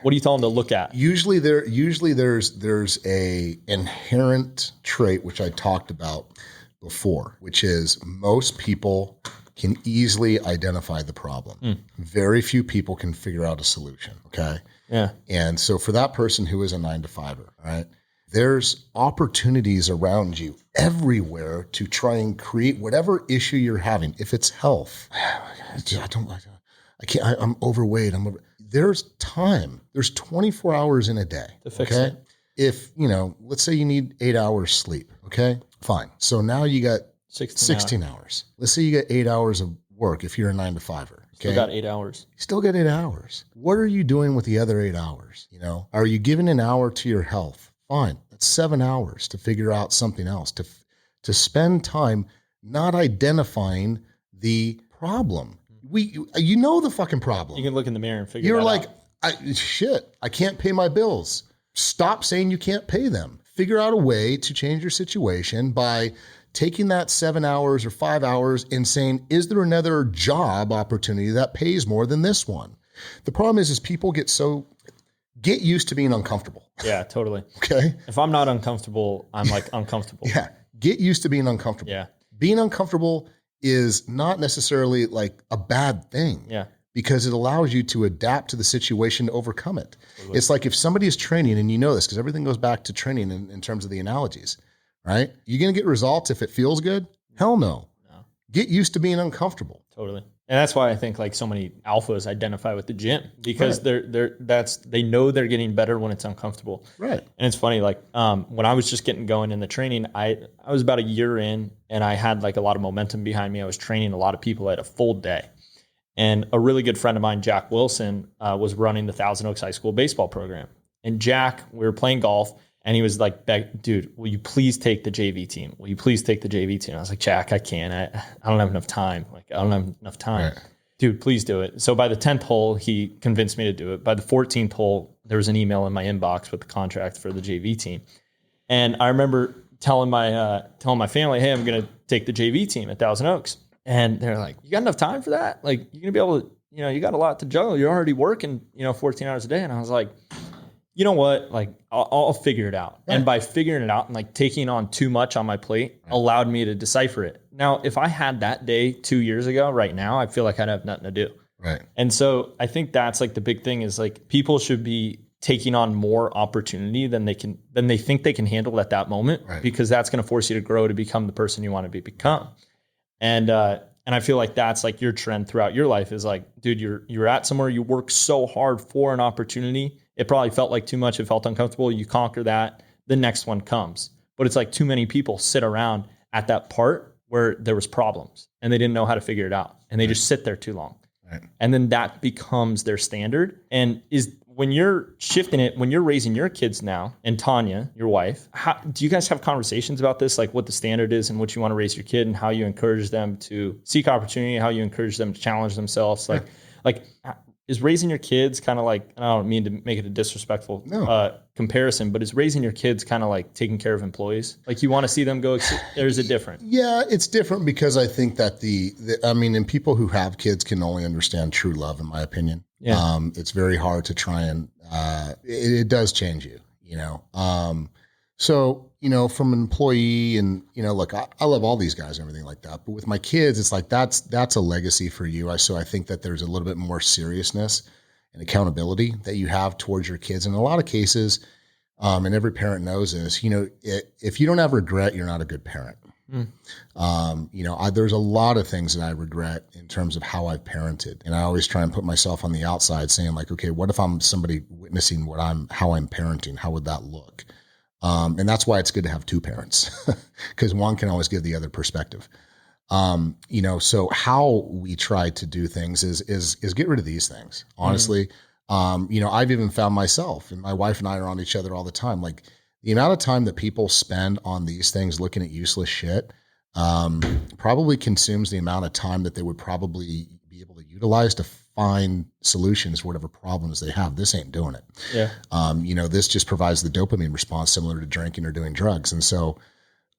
What do you tell them to look at? Usually there's a inherent trait, which I talked about before, which is most people can easily identify the problem. Very few people can figure out a solution. Okay. Yeah. And so for that person who is a 9-to-5er, right, there's opportunities around you everywhere to try and create whatever issue you're having. If it's health, I'm overweight. There's time. There's 24 hours in a day to fix it. If, let's say you need 8 hours sleep. Okay, fine. So now you got 16 hours. Let's say you got 8 hours of work if you're a 9-to-5er. Okay? Still got 8 hours. You still got 8 hours. What are you doing with the other 8 hours? Are you giving an hour to your health? Fine. That's 7 hours to figure out something else, to spend time not identifying the problem. The fucking problem. You can look in the mirror and figure it out. You're like, I can't pay my bills. Stop saying you can't pay them. Figure out a way to change your situation by taking that 7 hours or 5 hours and saying, is there another job opportunity that pays more than this one? The problem is people get used to being uncomfortable. Yeah, totally. Okay. If I'm not uncomfortable, I'm uncomfortable. Yeah. Get used to being uncomfortable. Yeah. Being uncomfortable is not necessarily like a bad thing. Yeah. Because it allows you to adapt to the situation to overcome it. Totally. It's like if somebody is training, and you know this because everything goes back to training in terms of the analogies, right? You're going to get results if it feels good? Hell no. Get used to being uncomfortable. Totally. And that's why I think like so many alphas identify with the gym because they know they're getting better when it's uncomfortable. Right. And it's funny, like when I was just getting going in the training, I was about a year in and I had like a lot of momentum behind me. I was training a lot of people at a full day. And a really good friend of mine, Jack Wilson, was running the Thousand Oaks High School baseball program. And Jack, we were playing golf and he was like, dude, will you please take the JV team? Will you please take the JV team? I was like, Jack, I can't. I don't have enough time. I don't have enough time. Right. Dude, please do it. So by the 10th hole, he convinced me to do it. By the 14th hole, there was an email in my inbox with the contract for the JV team. And I remember telling my family, hey, I'm going to take the JV team at Thousand Oaks. And they're like, you got enough time for that? Like, you're going to be able to, you got a lot to juggle. You're already working, 14 hours a day. And I was like, you know what? Like, I'll figure it out. Right. And by figuring it out and like taking on too much on my plate allowed me to decipher it. Now, if I had that day 2 years ago, right now, I feel like I'd have nothing to do. Right. And so I think that's like the big thing is like people should be taking on more opportunity than they think they can handle at that moment, because that's going to force you to grow to become the person you want to become. And I feel like that's like your trend throughout your life is like, dude, you're at somewhere, you work so hard for an opportunity. It probably felt like too much. It felt uncomfortable. You conquer that. The next one comes. But it's like too many people sit around at that part where there was problems and they didn't know how to figure it out. And they just sit there too long. Right. And then that becomes their standard. And when you're shifting it, when you're raising your kids now, and Tanya, your wife, do you guys have conversations about this? Like what the standard is and what you want to raise your kid and how you encourage them to seek opportunity, how you encourage them to challenge themselves? Like is raising your kids kind of like, and I don't mean to make it a disrespectful comparison, but is raising your kids kind of like taking care of employees? Like you want to see them go, or is it different? Yeah, it's different because I think that and people who have kids can only understand true love, in my opinion. Yeah. It's very hard to try and, it does change you, So, from an employee and, look, I love all these guys and everything like that. But with my kids, it's like that's a legacy for you. So I think that there's a little bit more seriousness and accountability that you have towards your kids. In a lot of cases, and every parent knows this, if you don't have regret, you're not a good parent. There's a lot of things that I regret in terms of how I've parented. And I always try and put myself on the outside saying like, okay, what if I'm somebody witnessing how I'm parenting? How would that look? And that's why it's good to have two parents because one can always give the other perspective. So how we try to do things is get rid of these things. Honestly, I've even found myself, and my wife and I are on each other all the time. Like the amount of time that people spend on these things, looking at useless shit, probably consumes the amount of time that they would probably be able to utilize to find solutions for whatever problems they have. This ain't doing it. Yeah. This just provides the dopamine response similar to drinking or doing drugs. And so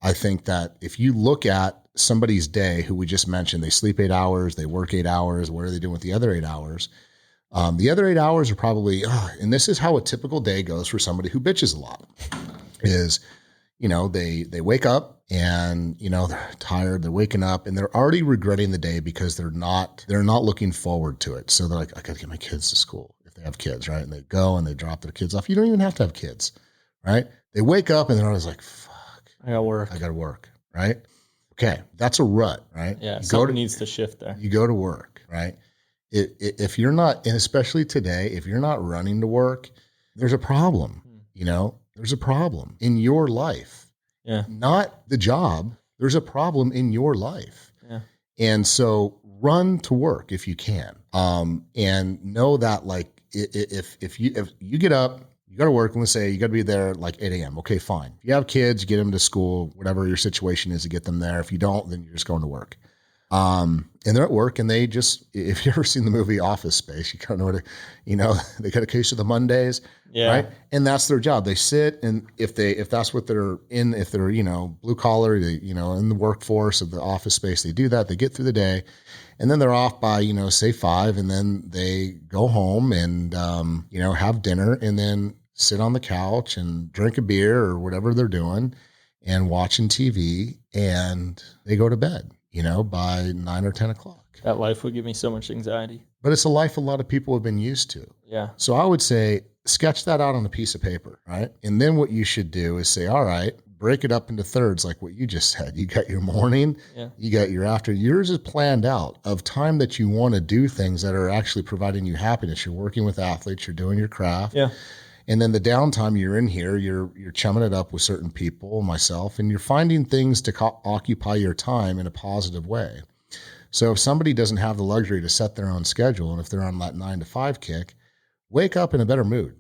I think that if you look at somebody's day who we just mentioned, they sleep 8 hours, they work 8 hours, what are they doing with the other 8 hours? The other 8 hours are probably, and this is how a typical day goes for somebody who bitches a lot, is, they wake up and, they're tired, they're waking up and they're already regretting the day because they're not looking forward to it. So they're like, I got to get my kids to school if they have kids, right? And they go and they drop their kids off. You don't even have to have kids, right? They wake up and they're always like, fuck, I got to work, right? Okay. That's a rut, right? Yeah. Something needs to shift there. You go to work, right? If you're not, and especially today, if you're not running to work, there's a problem, there's a problem in your life. Yeah. Not the job. There's a problem in your life. Yeah. And so run to work if you can. And know that like, if you get up, you go to work, and let's say you got to be there like 8 a.m. Okay, fine. If you have kids, get them to school, whatever your situation is to get them there. If you don't, then you're just going to work. And they're at work and they just, if you've ever seen the movie Office Space, you kind of know what, they got a case of the Mondays, right? And that's their job. They sit, and if that's what they're in, if they're, blue collar, in the workforce of the office space, they do that, they get through the day, and then they're off by, say 5, and then they go home and, have dinner and then sit on the couch and drink a beer or whatever they're doing and watching TV, and they go to bed. By 9 or 10 o'clock. That life would give me so much anxiety. But it's a life a lot of people have been used to. Yeah. So I would say, sketch that out on a piece of paper, right? And then what you should do is say, all right, break it up into thirds, like what you just said. You got your morning, you got your afternoon. Yours is planned out of time that you want to do things that are actually providing you happiness. You're working with athletes, you're doing your craft. Yeah. And then the downtime, you're in here, you're chumming it up with certain people, myself, and you're finding things to occupy your time in a positive way. So if somebody doesn't have the luxury to set their own schedule, and if they're on that 9 to 5 kick, wake up in a better mood.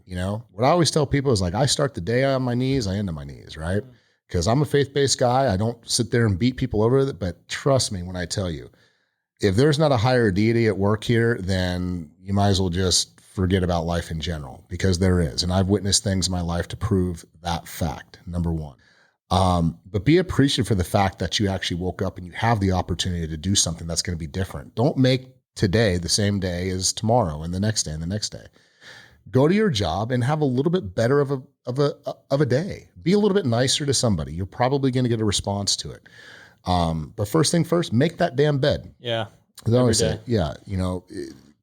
What I always tell people is like, I start the day on my knees, I end on my knees, right? Because I'm a faith-based guy. I don't sit there and beat people over it. But trust me when I tell you, if there's not a higher deity at work here, then you might as well just forget about life in general, because there is. And I've witnessed things in my life to prove that fact, number one. But be appreciative for the fact that you actually woke up and you have the opportunity to do something that's going to be different. Don't make today the same day as tomorrow and the next day and the next day. Go to your job and have a little bit better of a day. Be a little bit nicer to somebody. You're probably going to get a response to it. But first thing first, make that damn bed. Yeah. As I always say,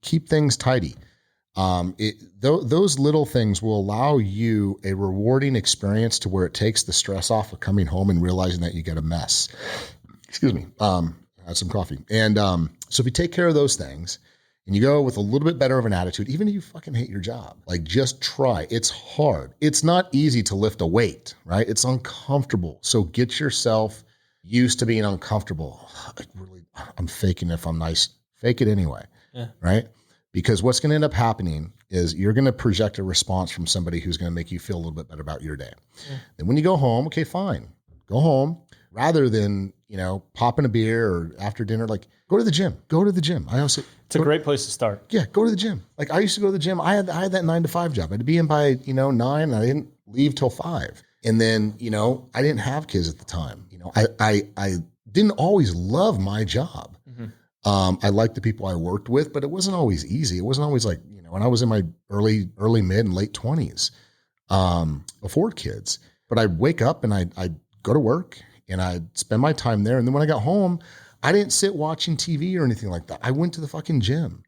keep things tidy. Those little things will allow you a rewarding experience to where it takes the stress off of coming home and realizing that you got a mess. Excuse me. I had some coffee. And so if you take care of those things, and you go with a little bit better of an attitude, even if you fucking hate your job, like just try. It's hard. It's not easy to lift a weight, right? It's uncomfortable. So get yourself used to being uncomfortable. I'm faking if I'm nice. Fake it anyway, right? Because what's going to end up happening is you're going to project a response from somebody who's going to make you feel a little bit better about your day. Then when you go home, okay, fine. Go home rather than, popping a beer or after dinner, like go to the gym. Go to the gym. I always say, it's a great place to start. Yeah, go to the gym. Like I used to go to the gym. I had that 9 to 5 job. I had to be in by 9, and I didn't leave till 5. And then I didn't have kids at the time. I didn't always love my job. I liked the people I worked with, but it wasn't always easy. It wasn't always like when I was in my early mid and late 20s before kids. But I'd wake up and I'd go to work and I'd spend my time there. And then when I got home, I didn't sit watching TV or anything like that. I went to the fucking gym.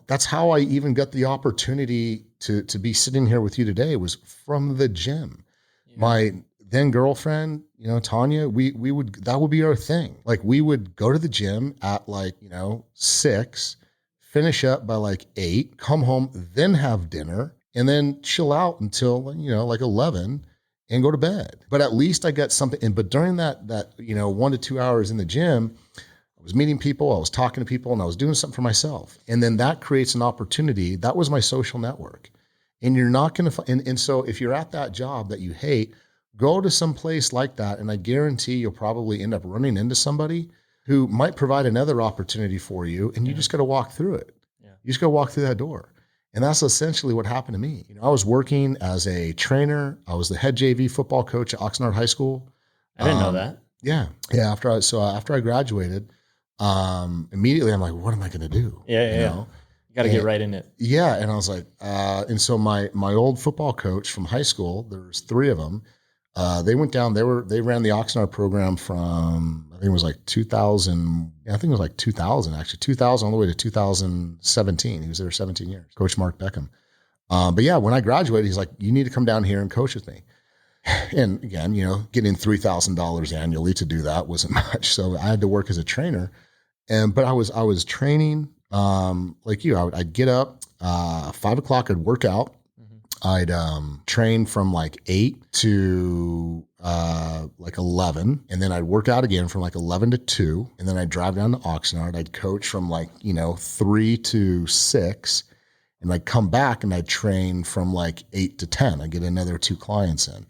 That's how I even got the opportunity to be sitting here with you today, was from the gym. Yeah. My then girlfriend, Tanya, that would be our thing. Like we would go to the gym at 6, finish up by 8, come home, then have dinner, and then chill out until 11 and go to bed. But at least I got something. But during that 1 to 2 hours in the gym, I was meeting people, I was talking to people, and I was doing something for myself. And then that creates an opportunity. That was my social network. And you're not going to, and so if you're at that job that you hate, go to some place like that. And I guarantee you'll probably end up running into somebody who might provide another opportunity for you. And you just got to walk through it. Yeah. You just got to walk through that door. And that's essentially what happened to me. I was working as a trainer. I was the head JV football coach at Oxnard High School. I didn't know that. Yeah. Yeah. After I graduated, immediately I'm like, what am I going to do? Yeah. You got to get right in it. Yeah. And I was like, and so my old football coach from high school, there's 3 of them. They went down, they ran the Oxnard program from, I think it was 2000. I think it was 2000 actually, 2000 all the way to 2017. He was there 17 years, Coach Mark Beckham. But yeah, when I graduated, he's like, you need to come down here and coach with me. And again, getting $3,000 annually to do that wasn't much. So I had to work as a trainer. But I was training, like you, I'd get up, 5 o'clock, I'd work out. I'd train from 8 to 11, and then I'd work out again from 11 to 2, and then I'd drive down to Oxnard. I'd coach from 3 to 6, and I'd come back and I'd train from 8 to 10. I'd get another 2 clients in,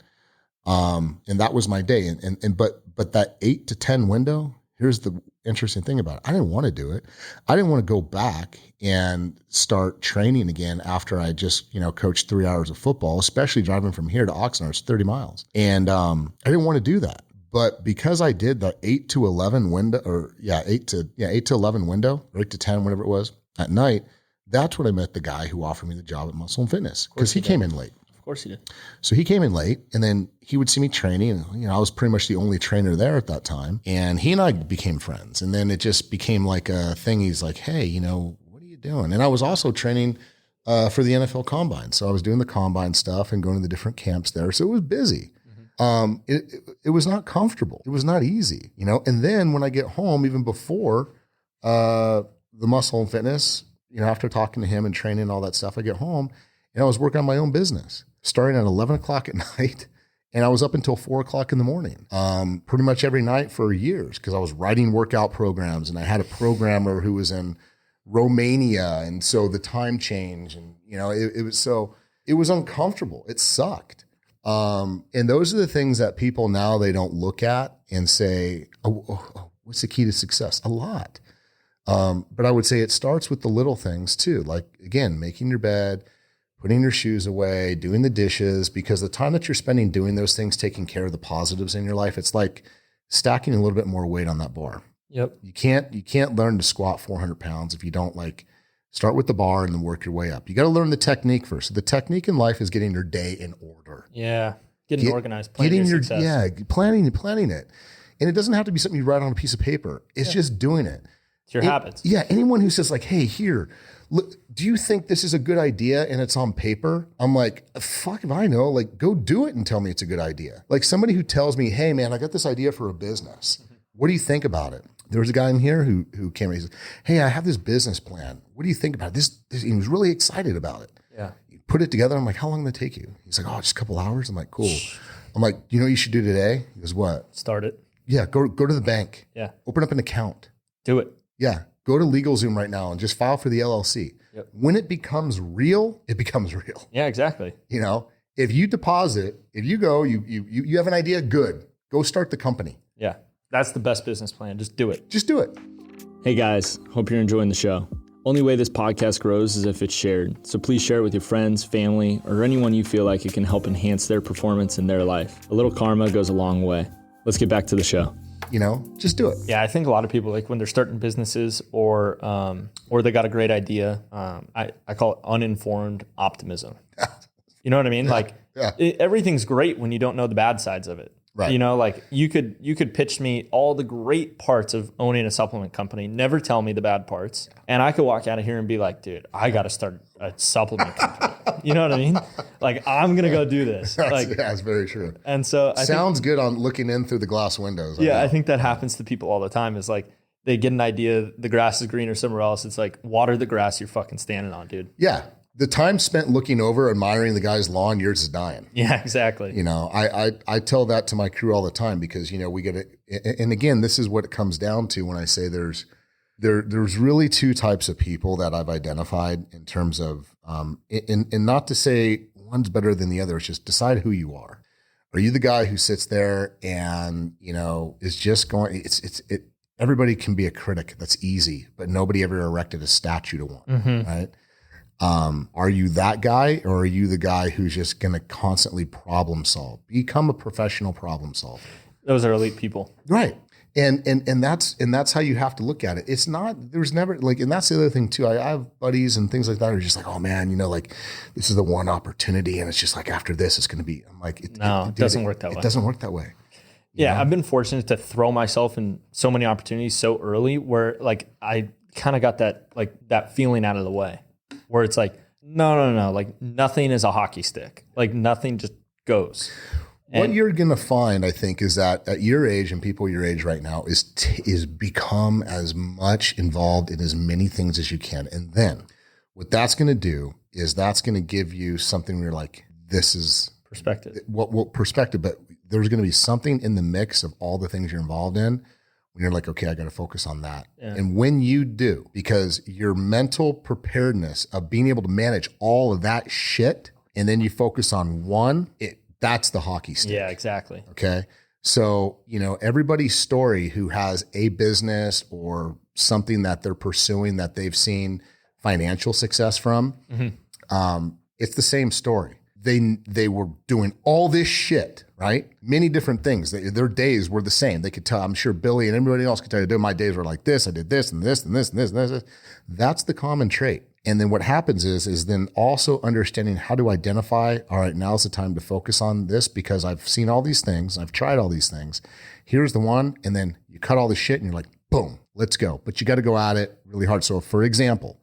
and that was my day. But that 8 to 10 window, here's the interesting thing about it. I didn't want to do it. I didn't want to go back and start training again after I just, coached 3 hours of football, especially driving from here to Oxnard. It's 30 miles. And I didn't want to do that. But because I did the 8 to 11 window, 8 to 11 window, or 8 to 10, whatever it was, at night, that's when I met the guy who offered me the job at Muscle and Fitness, because he came in late. Of course he did. So he came in late, and then he would see me training, and I was pretty much the only trainer there at that time. And he and I became friends, and then it just became like a thing. He's like, "Hey, what are you doing?" And I was also training for the NFL Combine, so I was doing the Combine stuff and going to the different camps there. So it was busy. It was not comfortable. It was not easy, you know? And then when I get home, even before the muscle and fitness, you know, after talking to him and training and all that stuff, I get home and I was working on my own business starting at 11 o'clock at night. And I was up until 4 o'clock in the morning, pretty much every night for years, because I was writing workout programs and I had a programmer who was in Romania. And so the time change and, you know, it was uncomfortable. It sucked. And those are the things that people now, they don't look at and say, oh, what's the key to success? A lot. But I would say it starts with the little things too. Like, again, making your bed, putting your shoes away, doing the dishes, because the time that you're spending doing those things, taking care of the positives in your life, it's like stacking a little bit more weight on that bar. Yep. You can't learn to squat 400 pounds if you don't like start with the bar and then work your way up. You got to learn the technique first. So the technique in life is getting your day in order. Yeah. Getting organized, planning your success. Yeah, planning it. And it doesn't have to be something you write on a piece of paper. It's just doing it. It's your habits. Yeah. Anyone who says like, hey, here, look, do you think this is a good idea and it's on paper? I'm like, fuck if I know. Like, go do it and tell me it's a good idea. Like somebody who tells me, hey, man, I got this idea for a business. What do you think about it? There was a guy in here who came and he said, hey, I have this business plan. What do you think about it? He was really excited about it. Yeah. He put it together. I'm like, how long did it take you? He's like, oh, just a couple hours. I'm like, cool. I'm like, you know what you should do today? He goes, what? Start it. Yeah, go to the bank. Yeah. Open up an account. Do it. Yeah. Go to LegalZoom right now and just file for the LLC. Yep. When it becomes real, it becomes real. Yeah, exactly. You know, if you deposit, if you go, you have an idea, good. Go start the company. Yeah. That's the best business plan. Just do it. Just do it. Hey guys, hope you're enjoying the show. Only way this podcast grows is if it's shared. So please share it with your friends, family, or anyone you feel like it can help enhance their performance in their life. A little karma goes a long way. Let's get back to the show. You know, just do it. Yeah, I think a lot of people, like when they're starting businesses or they got a great idea, I call it uninformed optimism. You know what I mean? Everything's great when you don't know the bad sides of it. Right. You know, like you could pitch me all the great parts of owning a supplement company, never tell me the bad parts. And I could walk out of here and be like, dude, I got to start a supplement company. You know what I mean? Like, I'm going to go do this. That's very true. And so sounds good on looking in through the glass windows. I think that happens to people all the time. Is like they get an idea, the grass is greener somewhere else. It's like, water the grass you're fucking standing on, dude. Yeah. The time spent looking over, admiring the guy's lawn, yours is dying. Yeah, exactly. You know, I tell that to my crew all the time because, you know, we get it. And again, this is what it comes down to when I say there's really two types of people that I've identified in terms of, and not to say one's better than the other. It's just decide who you are. Are you the guy who sits there and, you know, is just going, everybody can be a critic. That's easy, but nobody ever erected a statue to one, right? Are you that guy or are you the guy who's just going to constantly problem solve? Become a professional problem solver. Those are elite people. Right. And that's how you have to look at it. It's not, there's never like, and that's the other thing too. I have buddies and things like that who are just like, oh man, you know, like this is the one opportunity and it's just like after this, it's going to be, I'm like, it doesn't work that way. It doesn't work that way. Yeah. Know? I've been fortunate to throw myself in so many opportunities so early where like, I kind of got that feeling out of the way. Where it's like, no, like nothing is a hockey stick. Like nothing just goes. What you're going to find, I think, is that at your age and people your age right now is become as much involved in as many things as you can. And then what that's going to do is that's going to give you something where you're like, this is perspective. What perspective, but there's going to be something in the mix of all the things you're involved in. When you're like, okay, I got to focus on that. Yeah. And when you do, because your mental preparedness of being able to manage all of that shit, and then you focus on one, that's the hockey stick. Yeah, exactly. Okay. So, you know, everybody's story who has a business or something that they're pursuing that they've seen financial success from, it's the same story. They were doing all this shit, right? Many different things. Their days were the same. They could tell, I'm sure Billy and everybody else could tell you, my days were like this. I did this and this and this and this and this. That's the common trait. And then what happens is then also understanding how to identify, all right, now's the time to focus on this because I've seen all these things. I've tried all these things. Here's the one. And then you cut all the shit and you're like, boom, let's go. But you got to go at it really hard. So for example,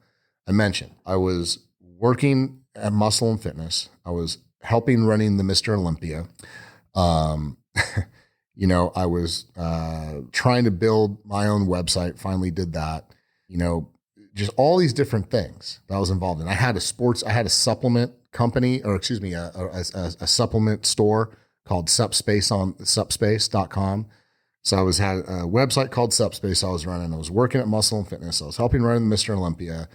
I mentioned I was working at Muscle and Fitness. I was helping running the Mr. Olympia. Um, I was trying to build my own website, finally did that, just all these different things that I was involved in. I had a supplement company, or excuse me, a supplement store called Supspace on supspace.com. So I had a website called Supspace I was running. I was working at Muscle and Fitness. I was helping run Mr. Olympia.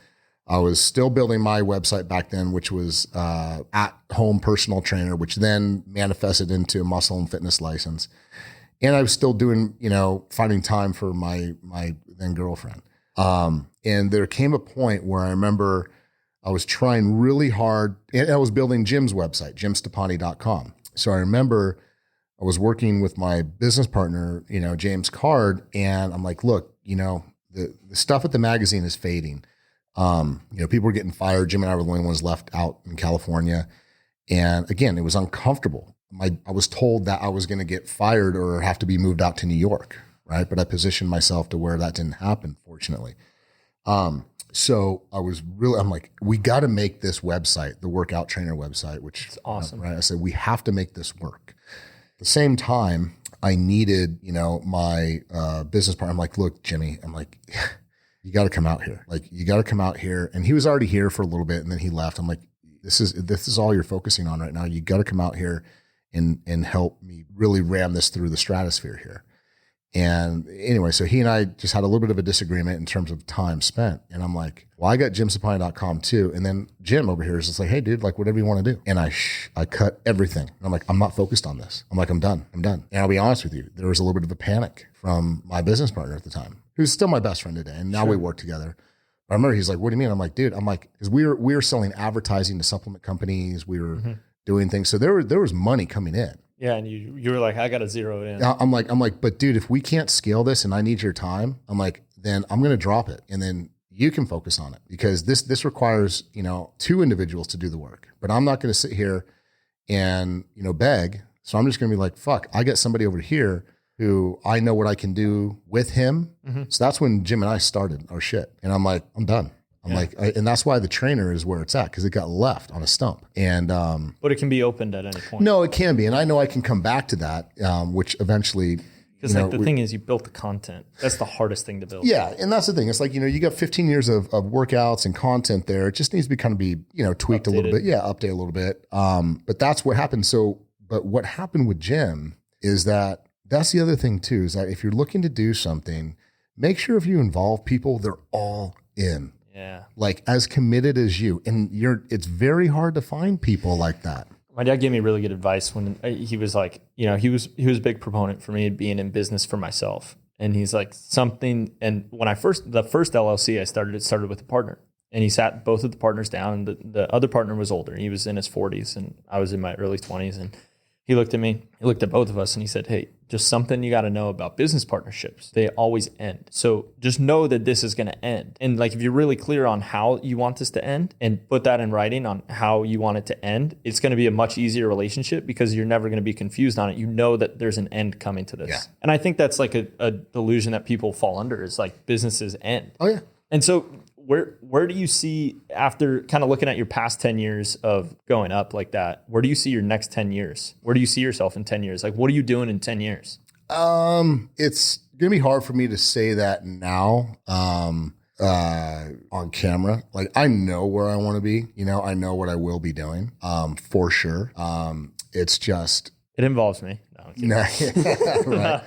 I was still building my website back then, which was at-home personal trainer, which then manifested into a Muscle and Fitness license. And I was still doing, finding time for my then girlfriend. And there came a point where I remember I was trying really hard, and I was building Jim's website, jimstepani.com. So I remember I was working with my business partner, James Card, and I'm like, look, the stuff at the magazine is fading. People were getting fired. Jim and I were the only ones left out in California. And again, it was uncomfortable. I was told that I was going to get fired or have to be moved out to New York, right? But I positioned myself to where that didn't happen, fortunately. So I'm like, we got to make this website, the workout trainer website, which is awesome. Right? I said, we have to make this work. At the same time, I needed, my business partner. I'm like, look, Jimmy, I'm like, you got to come out here. Like, you got to come out here. And he was already here for a little bit, and then he left. I'm like, this is all you're focusing on right now. You got to come out here and help me really ram this through the stratosphere here. And anyway, so he and I just had a little bit of a disagreement in terms of time spent. And I'm like, well, I got jimsapani.com too. And then Jim over here is just like, hey, dude, like whatever you want to do. And I cut everything. And I'm like, I'm not focused on this. I'm like, I'm done. And I'll be honest with you, there was a little bit of a panic from my business partner at the time, who's still my best friend today. And now we work together. But I remember he's like, what do you mean? I'm like, dude, because we were selling advertising to supplement companies. We were doing things. So there was money coming in. Yeah, and you were like, I got to zero in. I'm like, but dude, if we can't scale this and I need your time, I'm like, then I'm going to drop it, and then you can focus on it, because this requires two individuals to do the work. But I'm not going to sit here and beg. So I'm just going to be like, fuck, I got somebody over here who I know what I can do with him. So that's when Jim and I started our shit, and I'm like, I'm done. I'm like, and that's why the trainer is where it's at, because it got left on a stump. And but it can be opened at any point. No, it can be, and I know I can come back to that, which eventually. Because the thing is, you built the content. That's the hardest thing to build. Yeah, and that's the thing. It's like you got 15 years of workouts and content there. It just needs to be tweaked a little bit. Yeah, update a little bit. But that's what happened. So, but what happened with Jim is that's the other thing too. Is that if you're looking to do something, make sure if you involve people, they're all in. Yeah. Like as committed as you. And it's very hard to find people like that. My dad gave me really good advice when he was like, he was a big proponent for me being in business for myself. And he's like and when the first LLC I started, it started with a partner. And he sat both of the partners down, and the other partner was older. He was in his 40s and I was in my early 20s. And he looked at me, he looked at both of us, and he said, hey, just something you got to know about business partnerships. They always end. So just know that this is going to end. And like, if you're really clear on how you want this to end and put that in writing on how you want it to end, it's going to be a much easier relationship, because you're never going to be confused on it. You know that there's an end coming to this. Yeah. And I think that's like a delusion that people fall under, is like businesses end. Oh yeah. And so where do you see, after kind of looking at your past 10 years of going up like that, where do you see your next 10 years? Where do you see yourself in 10 years? Like, what are you doing in 10 years? It's going to be hard for me to say that now, on camera. Like, I know where I want to be, I know what I will be doing, for sure. It's just, it involves me. No, right.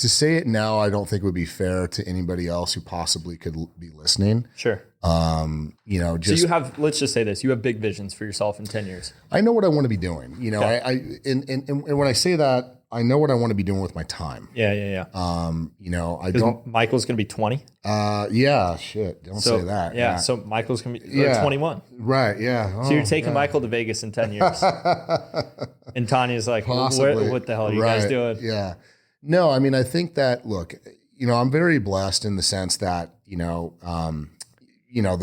To say it now, I don't think would be fair to anybody else who possibly could be listening. Sure. So you have, let's just say this, you have big visions for yourself in 10 years. I know what I want to be doing. Okay. And when I say that, I know what I want to be doing with my time. Yeah. I don't. Michael's going to be 20. Yeah, shit. Don't say that. Yeah. So Michael's going to be 21. Right. Yeah. So you're taking Michael to Vegas in 10 years. And Tanya's like, what the hell are you guys doing? Yeah. No, I mean, I think that, look, I'm very blessed in the sense that, the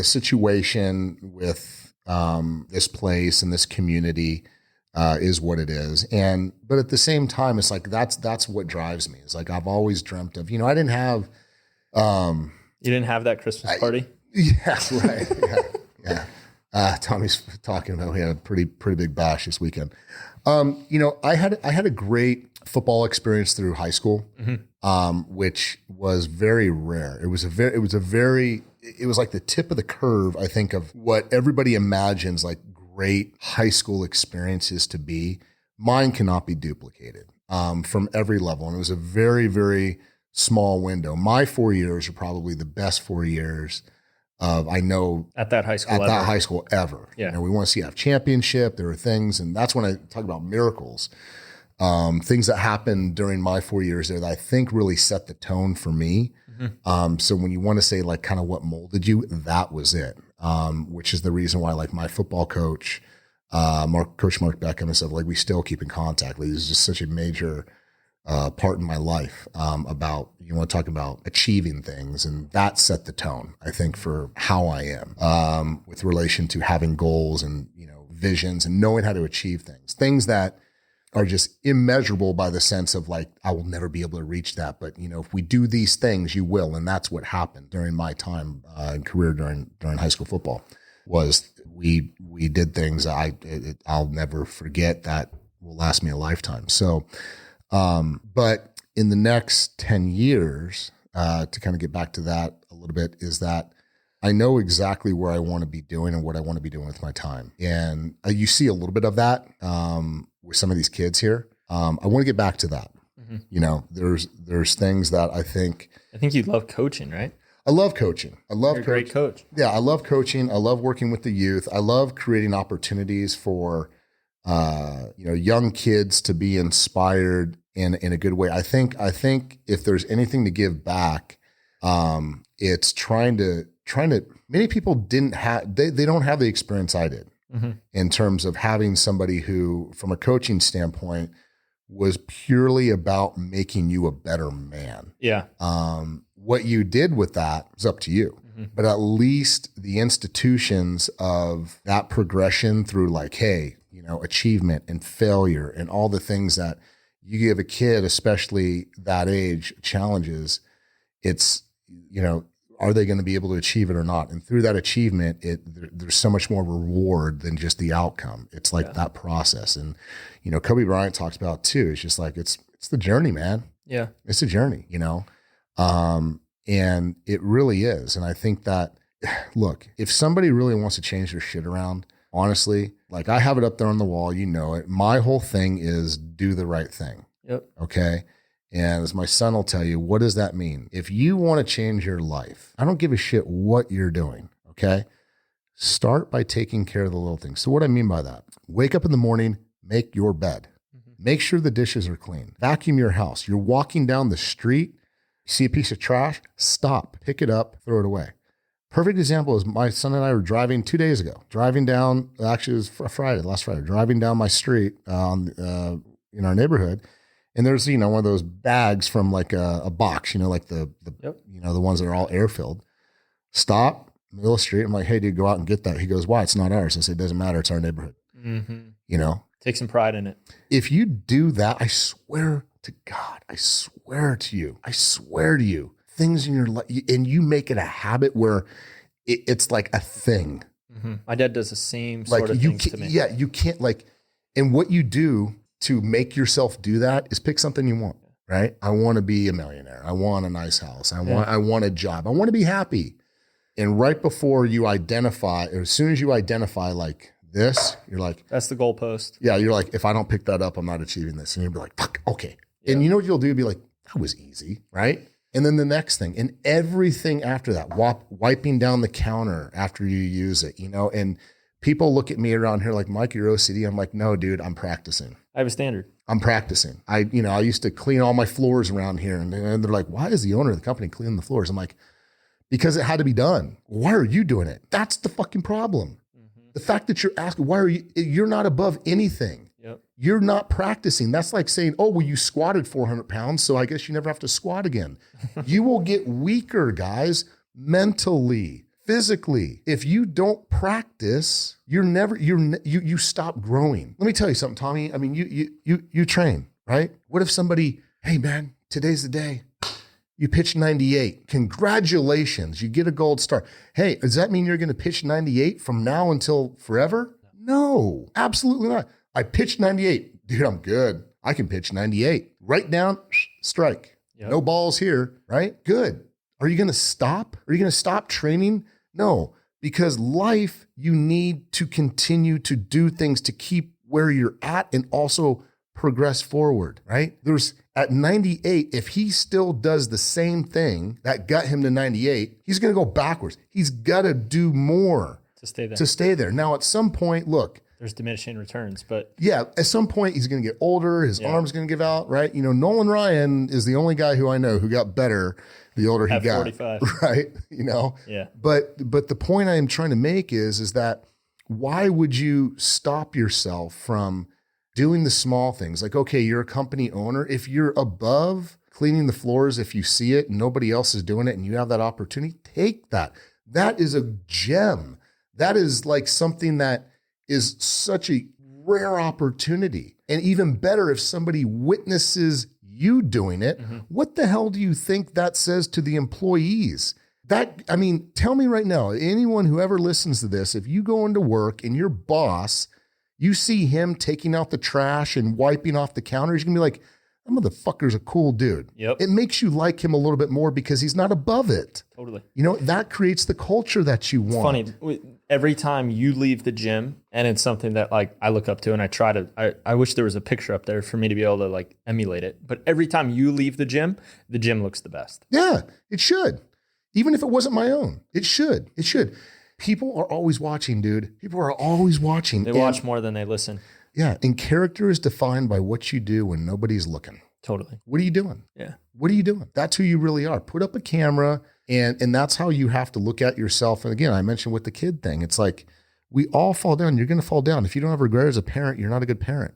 situation with this place and this community is what it is. But at the same time, it's like, that's what drives me. It's like, I've always dreamt of, I didn't have. You didn't have that Christmas party? Yeah, right. Yeah. Tommy's talking about, we had a pretty big bash this weekend. I had a great football experience through high school, which was very rare. It was like the tip of the curve, I think, of what everybody imagines like great high school experiences to be. Mine cannot be duplicated from every level. And it was a very, very small window. My 4 years are probably the best 4 years I know at that high school ever. Yeah. We want to see a championship. There are things, and that's when I talk about miracles. Things that happened during my 4 years there that I think really set the tone for me. So when you want to say like kind of what molded you, that was it. Which is the reason why like my football coach, Coach Mark Beckham and stuff, like we still keep in contact. Like, he's just such a major part in my life about, you want to talk about achieving things, and that set the tone, I think, for how I am with relation to having goals and, visions and knowing how to achieve things that are just immeasurable by the sense of like, I will never be able to reach that. But, if we do these things, you will. And that's what happened during my time and career during high school football, was we did things I'll never forget that will last me a lifetime. So, but in the next 10 years, to kind of get back to that a little bit, is that I know exactly where I want to be doing and what I want to be doing with my time. And you see a little bit of that with some of these kids here. I want to get back to that. There's things that I think you love coaching, right? I love coaching. You're a great coach. Yeah, I love coaching. I love working with the youth. I love creating opportunities for young kids to be inspired in a good way. I think if there's anything to give back, it's trying to many people didn't have, they don't have the experience I did in terms of having somebody who, from a coaching standpoint, was purely about making you a better man. Yeah. What you did with that is up to you. But at least the institutions of that progression through like, hey, achievement and failure and all the things that you give a kid, especially that age, challenges, it's, are they going to be able to achieve it or not? And through that achievement, there's so much more reward than just the outcome. It's like that process. And, Kobe Bryant talks about too. It's just like, it's the journey, man. Yeah. It's a journey, and it really is. And I think that, look, if somebody really wants to change their shit around, honestly, like I have it up there on the wall, it. My whole thing is do the right thing. Yep. Okay. And as my son will tell you, what does that mean? If you want to change your life, I don't give a shit what you're doing. Okay. Start by taking care of the little things. So what I mean by that, wake up in the morning, make your bed, make sure the dishes are clean, vacuum your house. You're walking down the street, see a piece of trash, stop, pick it up, throw it away. Perfect example is my son and I were driving 2 days ago, actually it was last Friday, driving down my street in our neighborhood. And there's, one of those bags from like a box, like the ones that are all air filled. Stop, middle of the street. I'm like, hey, dude, go out and get that. He goes, why? It's not ours. I say, it doesn't matter. It's our neighborhood. Take some pride in it. If you do that, I swear to God, I swear to you, things in your life, and you make it a habit where it's like a thing. My dad does the same sort of things to me. Yeah, you can't and what you do to make yourself do that is pick something you want, right? I want to be a millionaire. I want a nice house. I want a job. I want to be happy. And right before you identify, or as soon as you identify like this, you're like, that's the goalpost. Yeah. You're like, if I don't pick that up, I'm not achieving this. And you'll be like, fuck, okay. Yeah. And you know what you'll do? You'll be like, that was easy, right? And then the next thing, and everything after that, wiping down the counter after you use it, and people look at me around here like, Mike, you're OCD. I'm like, no, dude, I'm practicing. I have a standard. I'm practicing. I used to clean all my floors around here, and they're like, why is the owner of the company cleaning the floors? I'm like, because it had to be done. Why are you doing it? That's the fucking problem. The fact that you're asking, you're not above anything. Yep. You're not practicing. That's like saying, oh, well, you squatted 400 pounds, so I guess you never have to squat again. You will get weaker, guys, mentally, physically. If you don't practice, you stop growing. Let me tell you something, Tommy. I mean, you train, right? What if somebody, hey man, today's the day. You pitched 98. Congratulations. You get a gold star. Hey, does that mean you're going to pitch 98 from now until forever? No, absolutely not. I pitched 98. Dude, I'm good. I can pitch 98. Write down, strike. Yep. No balls here, right? Good. Are you going to stop? Are you going to stop training? No, because life, you need to continue to do things to keep where you're at and also progress forward, right? There's at 98, if he still does the same thing that got him to 98, he's going to go backwards. He's got to do more to stay there. Now, at some point, look, there's diminishing returns, but yeah, at some point he's going to get older. His arm's going to give out, right? You know, Nolan Ryan is the only guy who I know who got better the older he got, 45. right? You know, yeah. But the point I am trying to make is that why would you stop yourself from doing the small things? Like, okay, you're a company owner. If you're above cleaning the floors, if you see it and nobody else is doing it and you have that opportunity, take that. That is a gem. That is like something that is such a rare opportunity. And even better if somebody witnesses you doing it. Mm-hmm. What the hell do you think that says to the employees? Tell me right now, anyone who ever listens to this, if you go into work and your boss, you see him taking out the trash and wiping off the counters, you're gonna be like, that motherfucker's a cool dude. Yep. It makes you like him a little bit more because he's not above it. Totally. You know, that creates the culture that you want. It's funny. Every time you leave the gym, and it's something that like I look up to and I try to, I wish there was a picture up there for me to be able to like emulate it. But every time you leave the gym looks the best. Yeah, it should. Even if it wasn't my own, it should. It should. People are always watching, dude. People are always watching. They watch more than they listen. Yeah. And character is defined by what you do when nobody's looking. Totally. What are you doing? Yeah. What are you doing? That's who you really are. Put up a camera and that's how you have to look at yourself. And again, I mentioned with the kid thing, it's like we all fall down. You're going to fall down. If you don't have regret as a parent, you're not a good parent.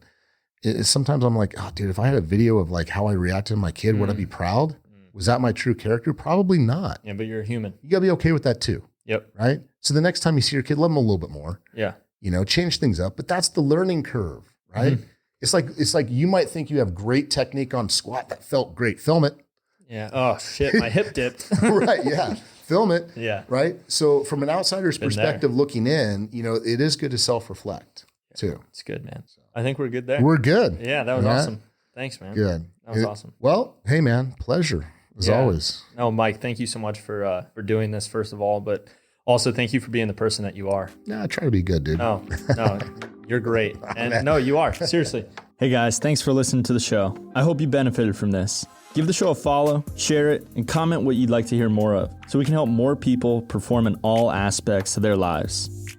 Sometimes I'm like, oh, dude, if I had a video of like how I reacted to my kid, would I be proud? Was that my true character? Probably not. Yeah, but you're a human. You got to be okay with that too. Yep. Right? So the next time you see your kid, love them a little bit more. Yeah. You know, change things up. But that's the learning curve, right? Mm-hmm. It's like you might think you have great technique on squat. That felt great. Film it. Yeah. Oh, shit. My hip dipped. Right. Yeah. Film it. Yeah. Right. So from an outsider's perspective looking in, you know, it is good to self-reflect too. It's good, man. I think we're good there. We're good. Yeah. That was awesome. Thanks, man. Good. That was awesome. Well, hey, man. Pleasure. As always. No, Mike, thank you so much for doing this, first of all, but also thank you for being the person that you are. Nah, I try to be good, dude. No, you're great. And no, you are. Seriously. Hey guys, thanks for listening to the show. I hope you benefited from this. Give the show a follow, share it, and comment what you'd like to hear more of so we can help more people perform in all aspects of their lives.